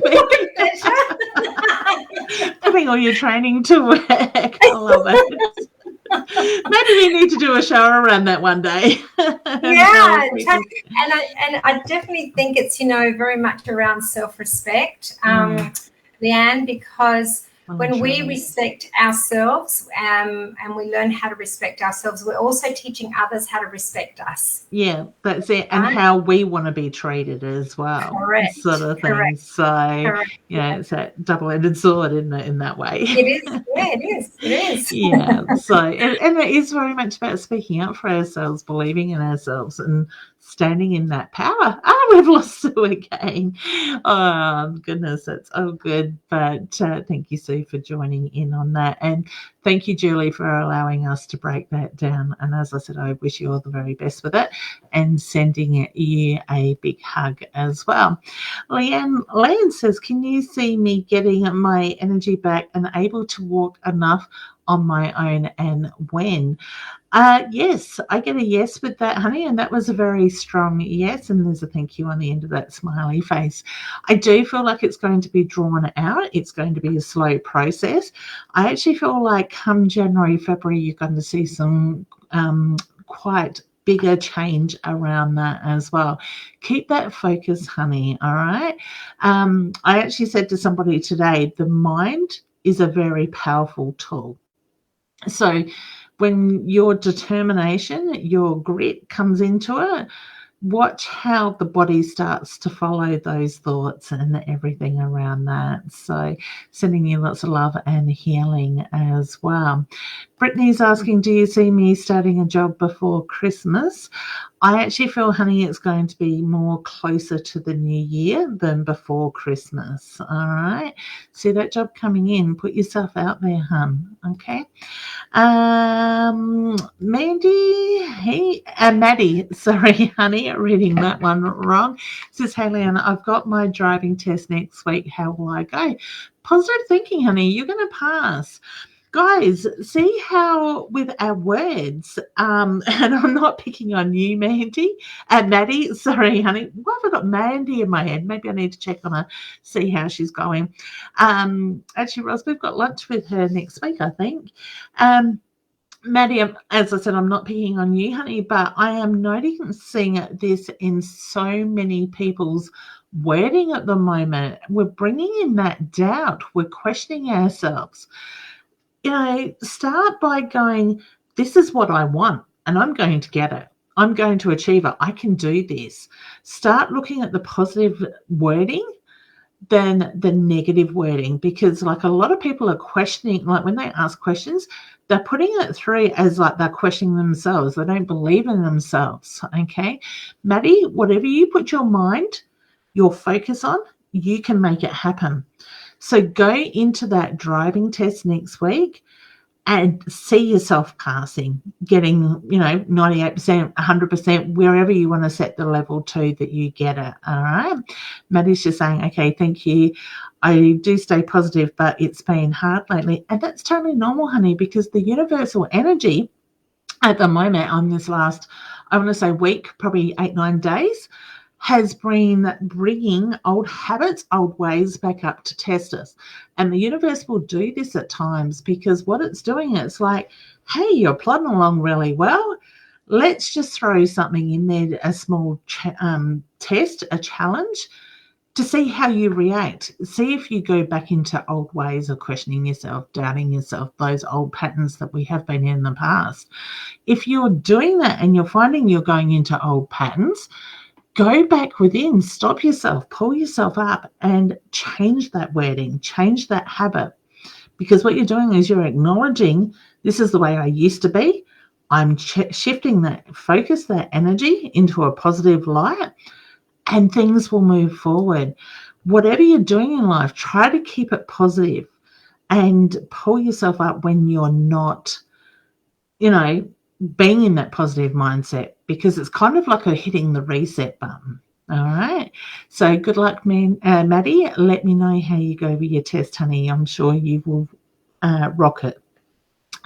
Putting all your training to work. I love it. Maybe we need to do a show around that one day. Yeah, and I definitely think it's, very much around self-respect, Leanne, because when we respect ourselves and we learn how to respect ourselves, we're also teaching others how to respect us. Yeah, that's it. And how we want to be treated as well. Correct. Sort of thing. Correct. So, Correct. It's that double-edged sword in that way. It is. Yeah, it is. It is. Yeah. So, and it is very much about speaking up for ourselves, believing in ourselves, and standing in that power. We've lost Sue again. Oh, goodness, that's good. But thank you, Sue, for joining in on that. And thank you, Julie, for allowing us to break that down. And as I said, I wish you all the very best with it, and sending you a big hug as well. Leanne says, can you see me getting my energy back and able to walk enough on my own, and when? Yes, I get a yes with that, honey, and that was a very strong yes, and there's a thank you on the end of that smiley face. I do feel like it's going to be drawn out. It's going to be a slow process. I actually feel like come January, February, you're going to see some quite bigger change around that as well. Keep that focus, honey, all right? I actually said to somebody today, the mind is a very powerful tool. So when your determination, your grit comes into it, watch how the body starts to follow those thoughts and everything around that. So sending you lots of love and healing as well. Brittany's asking, do you see me starting a job before Christmas? I actually feel, honey, it's going to be more closer to the new year than before Christmas. All right. See that job coming in. Put yourself out there, hun. Okay. Maddie, sorry, honey, reading that one wrong. Says, hey, Leanne, I've got my driving test next week. How will I go? Positive thinking, honey. You're going to pass. Guys, see how with our words, and I'm not picking on you, Maddie, sorry, honey. Why have I got Mandy in my head? Maybe I need to check on her, see how she's going. Actually, Ros, we've got lunch with her next week, I think. Maddie, as I said, I'm not picking on you, honey, but I am noticing this in so many people's wording at the moment. We're bringing in that doubt. We're questioning ourselves. Start by going, this is what I want, and I'm going to get it. I'm going to achieve it. I can do this. Start looking at the positive wording than the negative wording, because like a lot of people are questioning, like when they ask questions, they're putting it through as like they're questioning themselves. They don't believe in themselves. Okay. Maddie, whatever you put your mind, your focus on, you can make it happen. So go into that driving test next week and see yourself passing, getting, 98%, 100%, wherever you want to set the level to that you get it. All right. Maddie's just saying, okay, thank you. I do stay positive, but it's been hard lately. And that's totally normal, honey, because the universal energy at the moment on this last, I want to say week, probably 8-9 days, has been bringing old habits, old ways back up to test us. And the universe will do this at times, because what it's doing, it's like, hey, you're plodding along really well. Let's just throw something in there, a small test, a challenge, to see how you react. See if you go back into old ways of questioning yourself, doubting yourself, those old patterns that we have been in the past. If you're doing that and you're finding you're going into old patterns, go back within, stop yourself, pull yourself up and change that wording, change that habit. Because what you're doing is you're acknowledging, this is the way I used to be. I'm shifting that focus, that energy into a positive light, and things will move forward. Whatever you're doing in life, try to keep it positive and pull yourself up when you're not, being in that positive mindset, because it's kind of like hitting the reset button. All right. So good luck, Maddie. Let me know how you go with your test, honey. I'm sure you will rock it.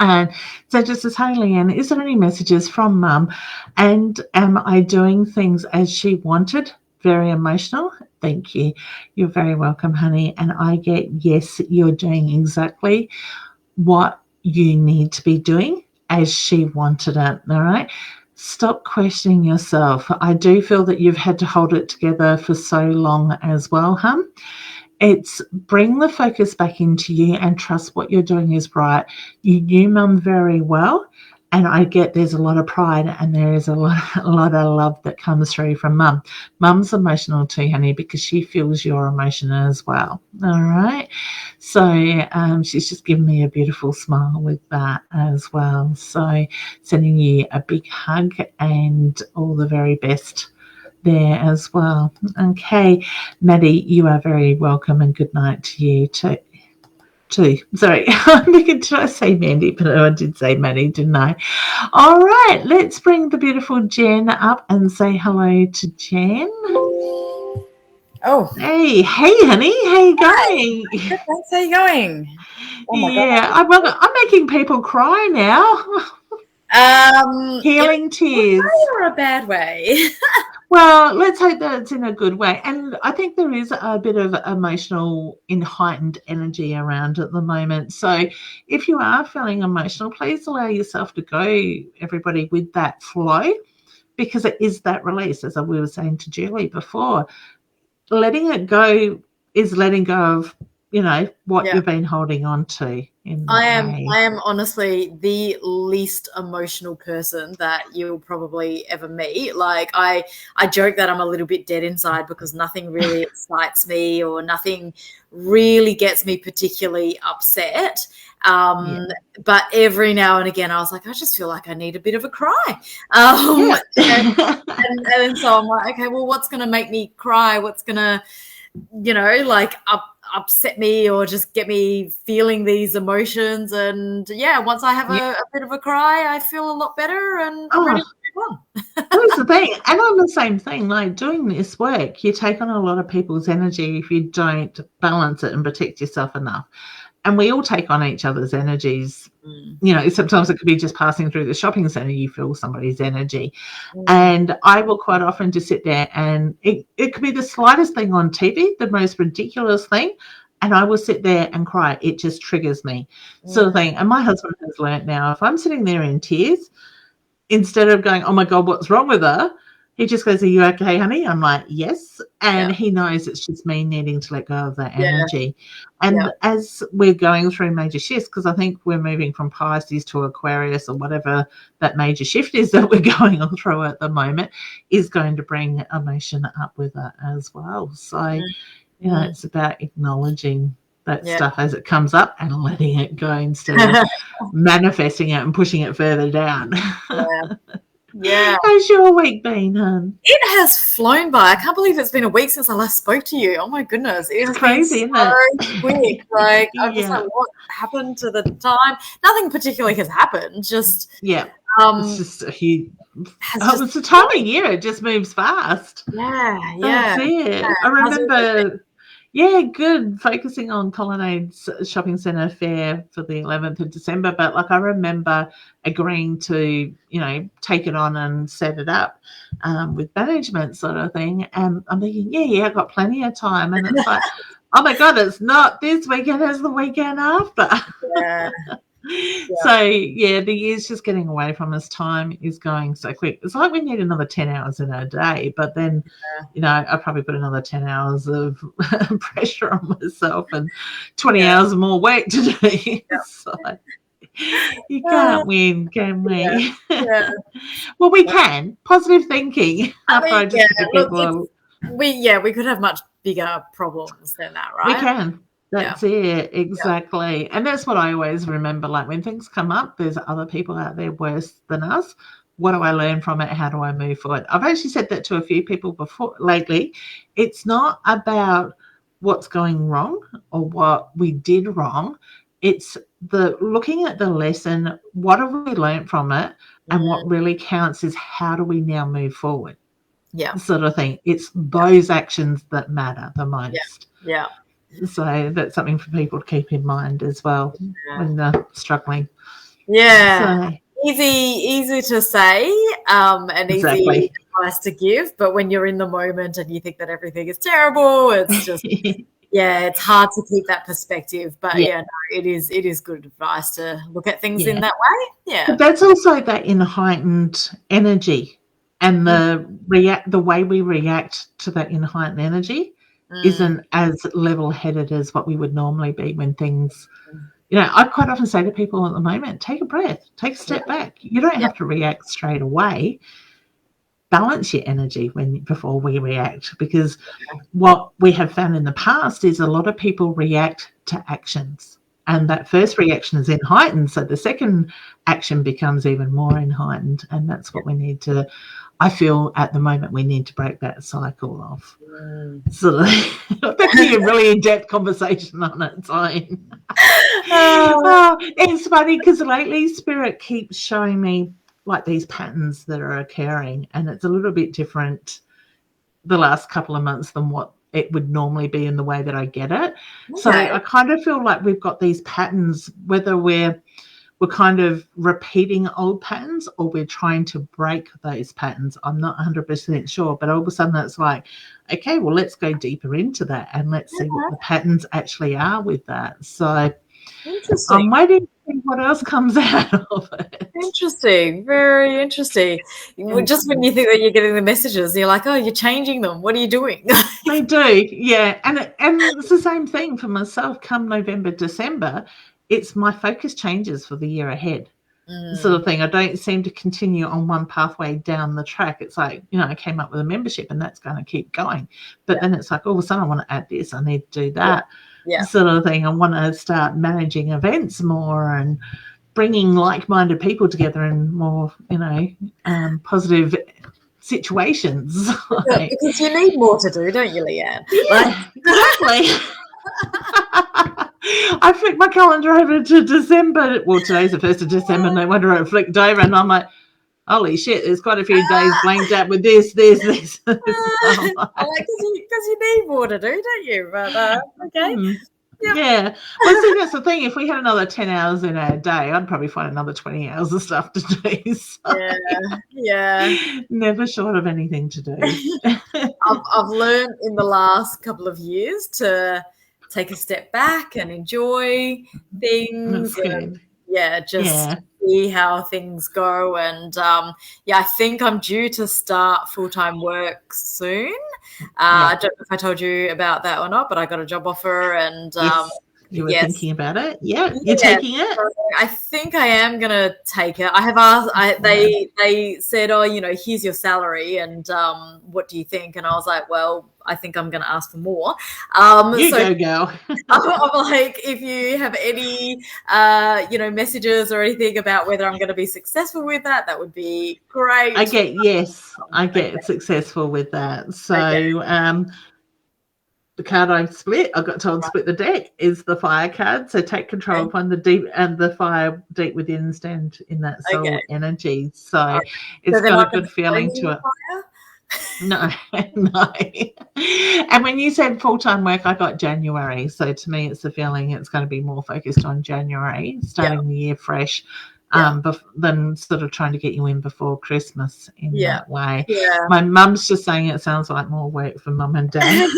And so just as, hey, Leanne, is there any messages from Mum? And am I doing things as she wanted? Very emotional. Thank you. You're very welcome, honey. And I get, yes, you're doing exactly what you need to be doing as she wanted it. All right. Stop questioning yourself. I do feel that you've had to hold it together for so long as well, hum. It's bring the focus back into you and trust what you're doing is right. You knew Mum very well, and I get there's a lot of pride and there is a lot of love that comes through from Mum. Mum's emotional too, honey, because she feels your emotion as well. All right. So she's just given me a beautiful smile with that as well. So sending you a big hug and all the very best there as well. Okay, Maddie, you are very welcome, and good night to you too. Sorry, I'm thinking, did I say Mandy? But I did say Maddie, didn't I? All right, let's bring the beautiful Jen up and say hello to Jen. Oh, hey, honey, how you going? Good, thanks. How you going? Oh my God. I'm making people cry now. Healing tears. Or a bad way? Well, let's hope that it's in a good way. And I think there is a bit of emotional and heightened energy around at the moment. So if you are feeling emotional, please allow yourself to go, everybody, with that flow, because it is that release, as we were saying to Julie before. Letting it go is letting go of, what you've been holding on to. I am honestly the least emotional person that you'll probably ever meet. Like I joke that I'm a little bit dead inside because nothing really excites me or nothing really gets me particularly upset. But every now and again, I was like, I just feel like I need a bit of a cry. And so I'm like, okay, well, what's going to make me cry? What's going to, upset me or just get me feeling these emotions? And once I have a bit of a cry, I feel a lot better and I'm ready to move on. That's the thing. And I'm the same thing. Like doing this work, you take on a lot of people's energy if you don't balance it and protect yourself enough. And we all take on each other's energies. Sometimes it could be just passing through the shopping centre, you feel somebody's energy. And I will quite often just sit there and it could be the slightest thing on TV, the most ridiculous thing, and I will sit there and cry. It just triggers me, sort of thing. And my husband has learnt now, if I'm sitting there in tears, instead of going, oh my God, what's wrong with her? He just goes, are you okay, honey? I'm like, yes. And he knows it's just me needing to let go of that energy. And as we're going through major shifts, because I think we're moving from Pisces to Aquarius or whatever that major shift is that we're going on through at the moment, is going to bring emotion up with it as well. So, it's about acknowledging that stuff as it comes up and letting it go instead of manifesting it and pushing it further down. Yeah. How's your week been, hon? It has flown by. I can't believe it's been a week since I last spoke to you. Oh my goodness. It's crazy, isn't it? Quick. Like I'm just like, what happened to the time? Nothing particularly has happened. Just it's just a huge it's the time of year, it just moves fast. That's it. I remember good. Focusing on Colonnades Shopping Centre Fair for the 11th of December. But I remember agreeing to, take it on and set it up with management sort of thing. And I'm thinking, I've got plenty of time. And it's like, oh my God, it's not this weekend, it's the weekend after. So the year's just getting away from us. Time is going so quick. It's like we need another 10 hours in a day, but then I probably put another 10 hours of pressure on myself and 20 hours more work to do. So you can't win, can we? Well, we can. Positive thinking. We could have much bigger problems than that, right? We can. That's it, exactly. And that's what I always remember, like when things come up, there's other people out there worse than us. What do I learn from it? How do I move forward? I've actually said that to a few people before lately. It's not about what's going wrong or what we did wrong. It's the looking at the lesson, what have we learned from it? And what really counts is how do we now move forward? Sort of thing. It's those actions that matter the most. So that's something for people to keep in mind as well when they're struggling. Yeah. So, Easy to say, and easy exactly. advice to give, but when you're in the moment and you think that everything is terrible, it's just it's hard to keep that perspective. But Yeah, no, it is good advice to look at things in yeah. that way. Yeah. But that's also that in heightened energy, and the way we react to that in heightened energy Mm. isn't as level-headed as what we would normally be when things. I quite often say to people at the moment, take a breath, take a step back. You don't Yeah. have to react straight away. Balance your energy before we react, because what we have found in the past is a lot of people react to actions, and that first reaction is in heightened, so the second action becomes even more in heightened, and that's what we need to. I feel at the moment we need to break that cycle off. So that could be a really in-depth conversation on its own. It's funny because lately Spirit keeps showing me like these patterns that are occurring, and it's a little bit different the last couple of months than what it would normally be in the way that I get it. So I kind of feel like we've got these patterns, whether we're kind of repeating old patterns or we're trying to break those patterns. I'm not 100% sure, but all of a sudden it's like, okay, well, let's go deeper into that and let's see what the patterns actually are with that. So Interesting. I'm waiting to see what else comes out of it. Interesting. Very interesting. Just when you think that you're getting the messages, you're like, oh, you're changing them. What are you doing? They do, yeah. And it's the same thing for myself come November, December. It's my focus changes for the year ahead. Sort of thing. I don't seem to continue on one pathway down the track. It's like, I came up with a membership and that's going to keep going. But then it's like, all of a sudden I want to add this, I need to do that. Sort of thing. I want to start managing events more and bringing like-minded people together in more, positive situations. Because you need more to do, don't you, Leanne? Yeah, exactly. I flicked my calendar over to December. Well, today's the 1st of December, no wonder I flicked over, and I'm like, holy shit, there's quite a few days blanked out with this. Because you need more to do, don't you? But okay. Yeah. Well, see, that's the thing. If we had another 10 hours in our day, I'd probably find another 20 hours of stuff to do. So never short of anything to do. I've learned in the last couple of years to take a step back and enjoy things. And, see how things go. And I think I'm due to start full-time work soon. I don't know if I told you about that or not, but I got a job offer, and you were thinking about it. You're taking it. So I think I am gonna take it. I have asked. They said, "Oh, here's your salary, and what do you think?" And I was like, "Well, I think I'm gonna ask for more." Go. I'm like, if you have any, messages or anything about whether I'm going to be successful with that, that would be great. I get successful with that. So, the card I split, I got told to split the deck, is the fire card. So take control upon the deep and the fire deep within, stand in that soul energy. So it's got a good feeling to it. No. And when you said full-time work, I got January. So to me, it's the feeling it's going to be more focused on January, starting the year fresh, than sort of trying to get you in before Christmas in that way. My mum's just saying it sounds like more work for mum and dad.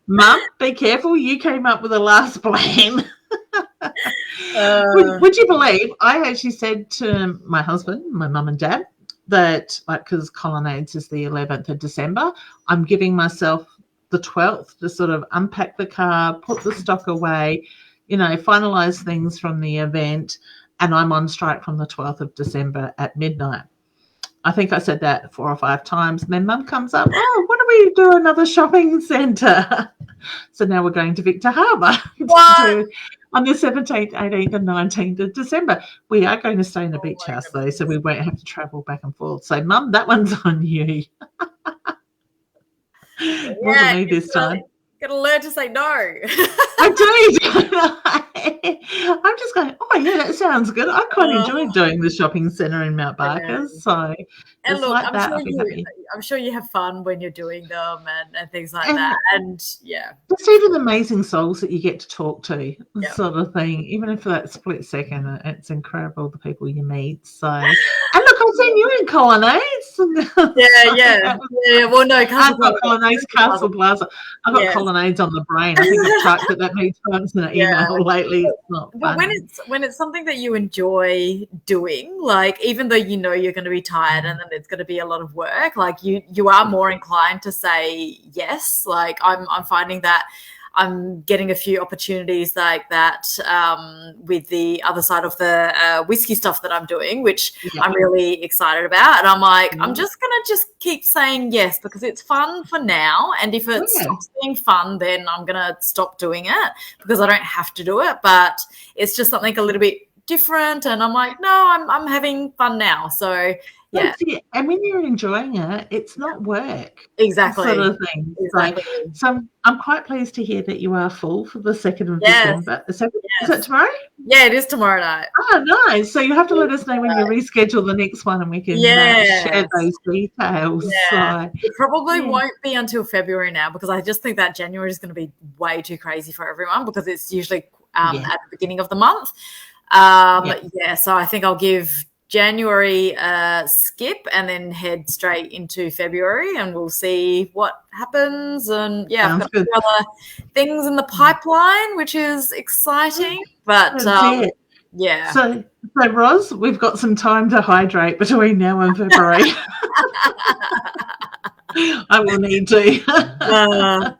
Mum, be careful. You came up with the last plan. Would you believe I actually said to my husband, my mum and dad, that because Colonnades is the 11th of December, I'm giving myself the 12th to sort of unpack the car, put the stock away, finalize things from the event, and I'm on strike from the 12th of December at midnight. I think I said that 4 or 5 times. And then Mum comes up, oh, why don't we do another shopping centre? So now we're going to Victor Harbour on the 17th, 18th and 19th of December. We are going to stay in a beach house, though, so we won't have to travel back and forth. So, Mum, that one's on you. Wasn't me this time. Gotta learn to say no. I do. I'm just going, oh, yeah, that sounds good. I quite enjoy doing the shopping centre in Mount Barker. So And it's look, like that. I'll be happy. I'm sure you have fun when you're doing them and things like And that. And yeah. just even amazing souls that you get to talk to, Yeah. sort of thing. Even if for that split second, it's incredible the people you meet. So, and look, I've seen you in Colonnades. Yeah. Well, no, I've got Colonnades, Castle Plaza. I've got Colonnades on the brain. I think I've typed it that many times in an email lately. It's not fun. But when it's something that you enjoy doing, like even though you know you're going to be tired and then it's going to be a lot of work, like you are more inclined to say yes. Like I'm finding that I'm getting a few opportunities like that with the other side of the whiskey stuff that I'm doing, which I'm really excited about. And I'm like, I'm just going to keep saying yes because it's fun for now. And if it stops being fun, then I'm going to stop doing it because I don't have to do it. But it's just something a little bit different. And I'm like, no, I'm having fun now. So yeah. And when you're enjoying it, it's not work. Exactly. Sort of thing. Exactly. So I'm quite pleased to hear that you are full for the 2nd of December. Is it tomorrow? Yeah, it is tomorrow night. Oh, nice. So you have to let us know when you reschedule the next one and we can share those details. Yeah. It probably won't be until February now because I just think that January is going to be way too crazy for everyone because it's usually at the beginning of the month. So I think I'll give January skip and then head straight into February and we'll see what happens. And I've got a few other things in the pipeline, which is exciting. But So Roz, we've got some time to hydrate between now and February. I will need to.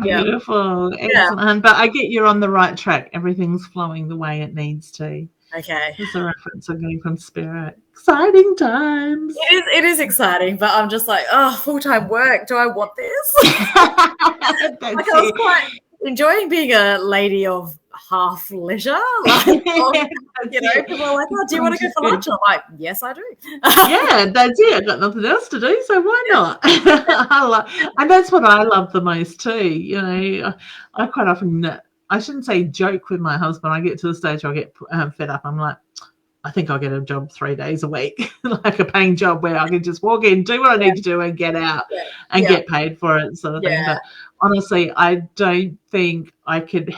Beautiful. Excellent. But I get you're on the right track. Everything's flowing the way it needs to. Okay. It's a reference I'm getting from Spirit. Exciting times. It is exciting, but I'm just like, full-time work. Do I want this? I was quite enjoying being a lady of half leisure. Like, people are like, do you want to go for lunch? And I'm like, yes, I do. That's it. I've got nothing else to do, so why not? And that's what I love the most too. I quite often, I shouldn't say joke with my husband. I get to the stage where I get fed up. I'm like, I think I'll get a job 3 days a week, like a paying job where I can just walk in, do what I need to do and get out and get paid for it sort of thing. But honestly, I don't think I could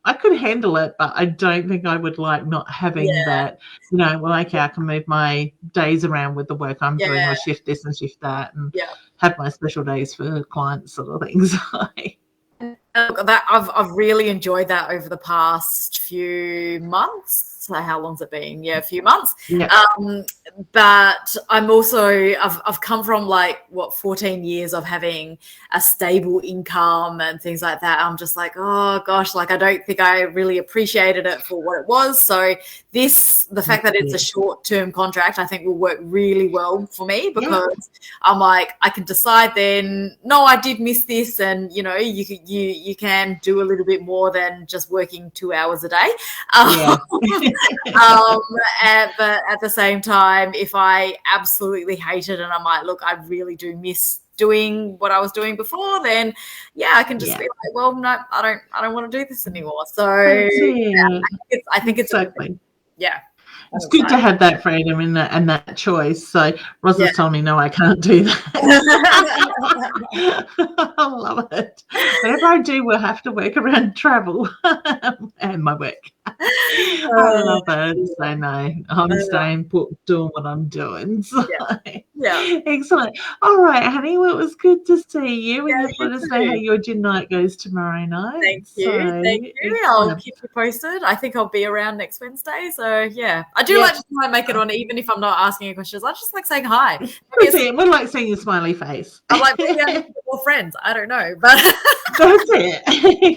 I could handle it, but I don't think I would like not having that, I can move my days around with the work I'm doing or shift this and shift that and have my special days for clients sort of things. I've really enjoyed that over the past few months. So how long's it been? A few months. But I'm also I've come from 14 years of having a stable income and things like that. I'm just like, oh gosh, I don't think I really appreciated it for what it was. So the fact that it's a short-term contract, I think will work really well for me because I'm like, I can decide then, no, I did miss this, and you can do a little bit more than just working 2 hours a day. But at the same time, if I absolutely hate it and I'm like, look, I really do miss doing what I was doing before, then I can just be like, well, no, I don't want to do this anymore. So I think it's exactly. It's good to have that freedom and that choice. So Roz has told me, no, I can't do that. I love it. Whatever I do will have to work around travel and my work. I love it. So no, I'm staying put doing what I'm doing. So excellent. All right, honey. Well, it was good to see you. And let us know how your gin night goes tomorrow night. Thank you. Thank you. I'll keep you posted. I think I'll be around next Wednesday. So I do like to try and make it on, even if I'm not asking any questions. I just like saying hi. We like seeing your smiley face. I'm like, maybe I'm more friends. I don't know, but that's it.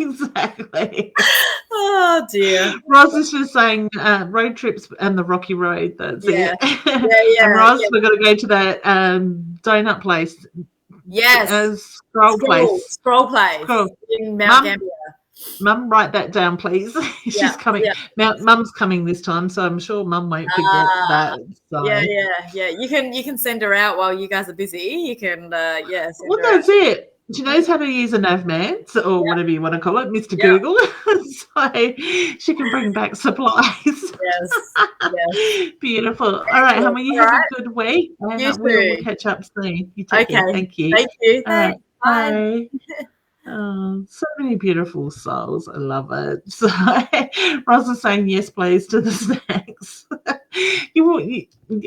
Exactly. Oh dear. Roz is just saying road trips and the rocky road. That's it. And Roz, we're going to go to that donut place. Yes. Scroll place. Scroll place in Mount Gambier. Mum, write that down, please. She's coming. Mum's coming this time, so I'm sure Mum won't forget that. So. Yeah. You can send her out while you guys are busy. You can, Well, that's it. She knows how to use a Navmans or whatever you want to call it, Mr. Yeah. Google, so she can bring back supplies. Yes. Yes. Beautiful. All right, Hummer, you have a good week, and You we'll too. catch up soon. You take care. Okay. Thank you. Thank you. All right. Thanks. Bye. Bye. Oh, so many beautiful souls. I love it. So Roz is saying yes, please, to the snacks.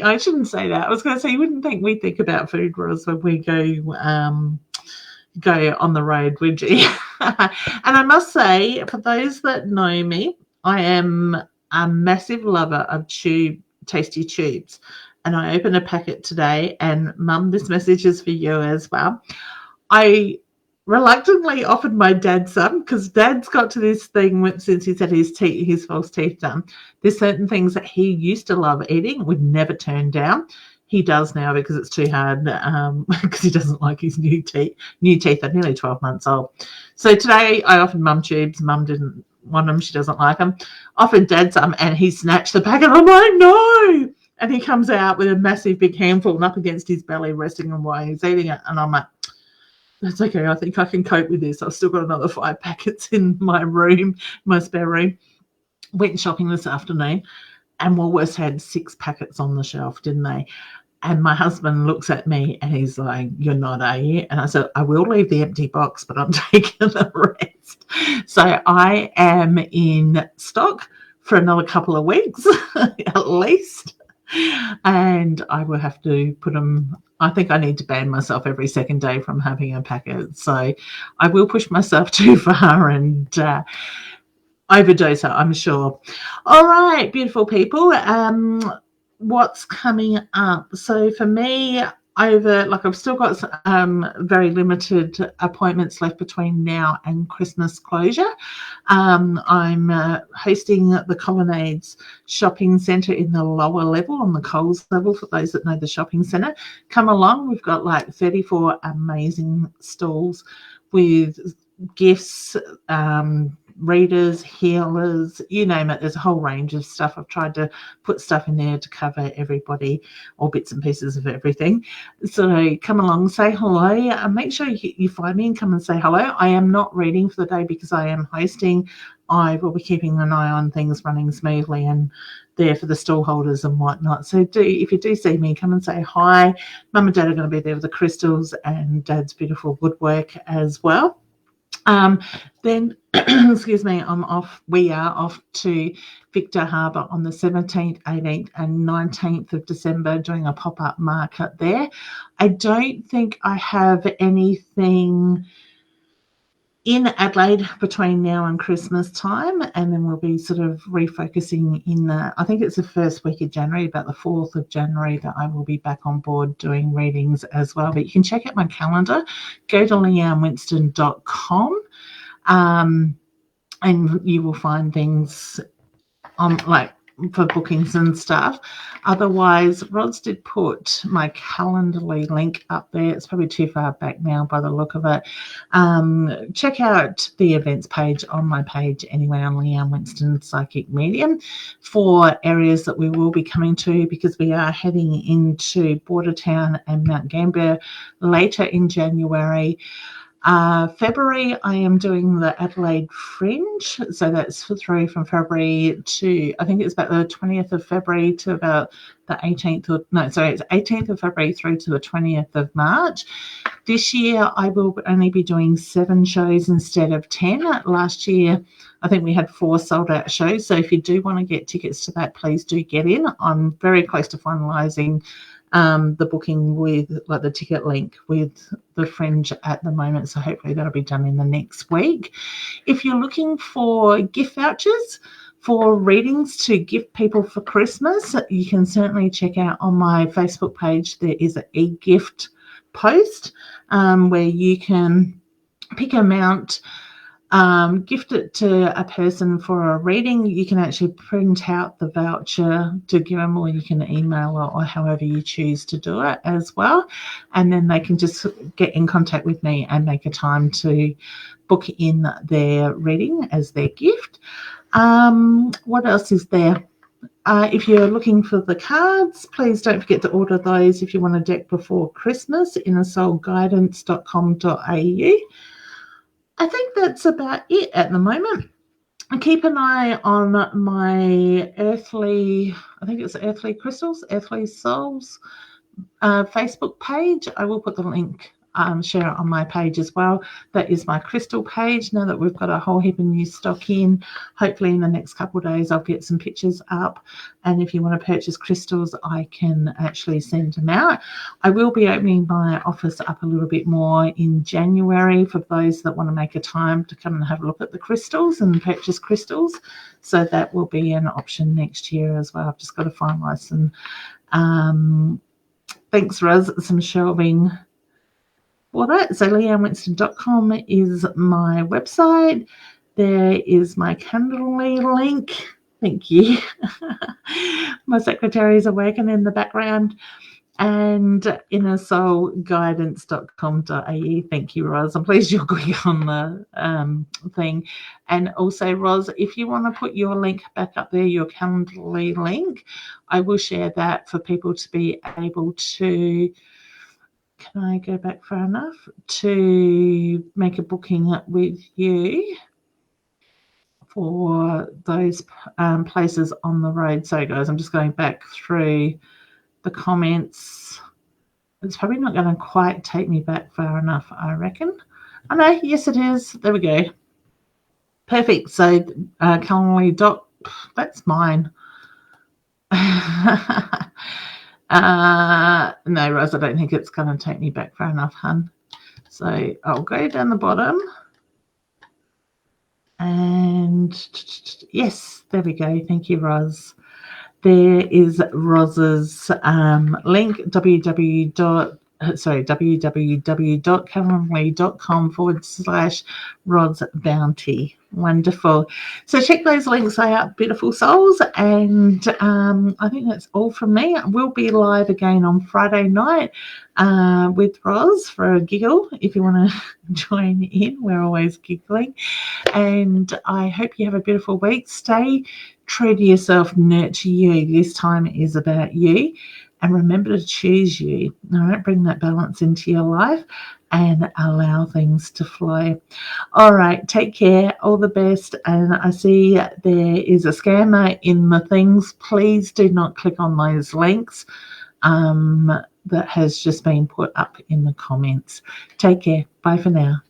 I shouldn't say that. I was going to say you wouldn't think we think about food, Roz, when we go on the road, would you? And I must say, for those that know me, I am a massive lover of tasty tubes. And I opened a packet today, and Mum, this message is for you as well. I reluctantly offered my dad some because Dad's got to this thing since he's had his false teeth done. There's certain things that he used to love eating, would never turn down. He does now because it's too hard because he doesn't like his new teeth. They're nearly 12 months old. So today I offered Mum tubes. Mum didn't want them. She doesn't like them. Offered Dad some, and he snatched the packet. I'm like, no. And he comes out with a massive big handful and up against his belly, resting on while he's eating it. And I'm like, that's okay. I think I can cope with this. I've still got another 5 packets in my room, my spare room. Went shopping this afternoon, and Woolworths had 6 packets on the shelf, didn't they? And my husband looks at me and he's like, "You're not, are you?" And I said, "I will leave the empty box, but I'm taking the rest." So I am in stock for another couple of weeks at least. And I will have to put them. I think I need to ban myself every second day from having a packet. So I will push myself too far and overdose it, I'm sure. All right, beautiful people. What's coming up? So for me, I've still got very limited appointments left between now and Christmas closure. I'm hosting the Colonnades Shopping Centre in the lower level, on the Coles level, for those that know the shopping centre. Come along. We've got like 34 amazing stalls with gifts, readers, healers, you name it. There's a whole range of stuff. I've tried to put stuff in there to cover everybody, or bits and pieces of everything. So come along, say hello, make sure you find me and come and say hello. I am not reading for the day because I am hosting. I will be keeping an eye on things running smoothly and there for the stall holders and whatnot. So if you do see me, come and say hi. Mum and Dad are going to be there with the crystals and Dad's beautiful woodwork as well. Then, excuse me, we are off to Victor Harbour on the 17th, 18th and 19th of December doing a pop-up market there. I don't think I have anything in Adelaide between now and Christmas time, and then we'll be sort of refocusing I think it's the first week of January, about the 4th of January, that I will be back on board doing readings as well. But you can check out my calendar, go to leannewinston.com, and you will find things on for bookings and stuff. Otherwise, Rod's did put my Calendly link up there. It's probably too far back now by the look of it. Check out the events page on my page anyway, on Leanne Winston Psychic Medium, for areas that we will be coming to, because we are heading into Bordertown and Mount Gambier later in January. February, I am doing the Adelaide Fringe, so that's through from February to, I think it's about the 20th of February to about the 18th, it's 18th of February through to the 20th of March. This year, I will only be doing 7 shows instead of 10. Last year, I think we had 4 sold-out shows, so if you do want to get tickets to that, please do get in. I'm very close to finalising the booking with the ticket link with the Fringe at the moment, so hopefully that'll be done in the next week. If you're looking for gift vouchers for readings to gift people for Christmas, you can certainly check out on my Facebook page. There is an e-gift post where you can pick amount, gift it to a person for a reading. You can actually print out the voucher to give them, or you can email it, or however you choose to do it as well. And then they can just get in contact with me and make a time to book in their reading as their gift. What else is there? If you're looking for the cards, please don't forget to order those if you want a deck before Christmas, innersoulguidance.com.au. I think that's about it at the moment. Keep an eye on my Earthly Crystals, Earthly Souls Facebook page. I will put the link, share it on my page as well. That is my crystal page. Now that we've got a whole heap of new stock in, hopefully in the next couple of days I'll get some pictures up, and if you want to purchase crystals, I can actually send them out. I will be opening my office up a little bit more in January for those that want to make a time to come and have a look at the crystals and purchase crystals, so that will be an option next year as well. I've just got to finalize some thanks, Roz. Some shelving for that. So leannewinston.com is my website. There is my Calendly link. Thank you. My secretary is working in the background. And innersoulguidance.com.au. Thank you, Roz. I'm pleased you're going on the thing. And also, Roz, if you want to put your link back up there, your Calendly link, I will share that for people to be able to, can I go back far enough, to make a booking with you for those places on the road. So, guys, I'm just going back through the comments. It's probably not going to quite take me back far enough, I reckon. Oh no, yes it is. There we go. Perfect. So Calendly that's mine. No, Rose, I don't think it's going to take me back far enough, hun. So I'll go down the bottom. And yes, there we go. Thank you, Roz. There is Roz's link, www.calendly.com/Rod's Bounty. Wonderful. So check those links out, beautiful souls. And I think that's all from me. We'll be live again on Friday night with Roz for a giggle. If you want to join in, we're always giggling. And I hope you have a beautiful week. Stay true to yourself, nurture you. This time is about you. And remember to choose you. All right, bring that balance into your life and allow things to flow. All right, take care. All the best. And I see there is a scammer in the things. Please do not click on those links that has just been put up in the comments. Take care. Bye for now.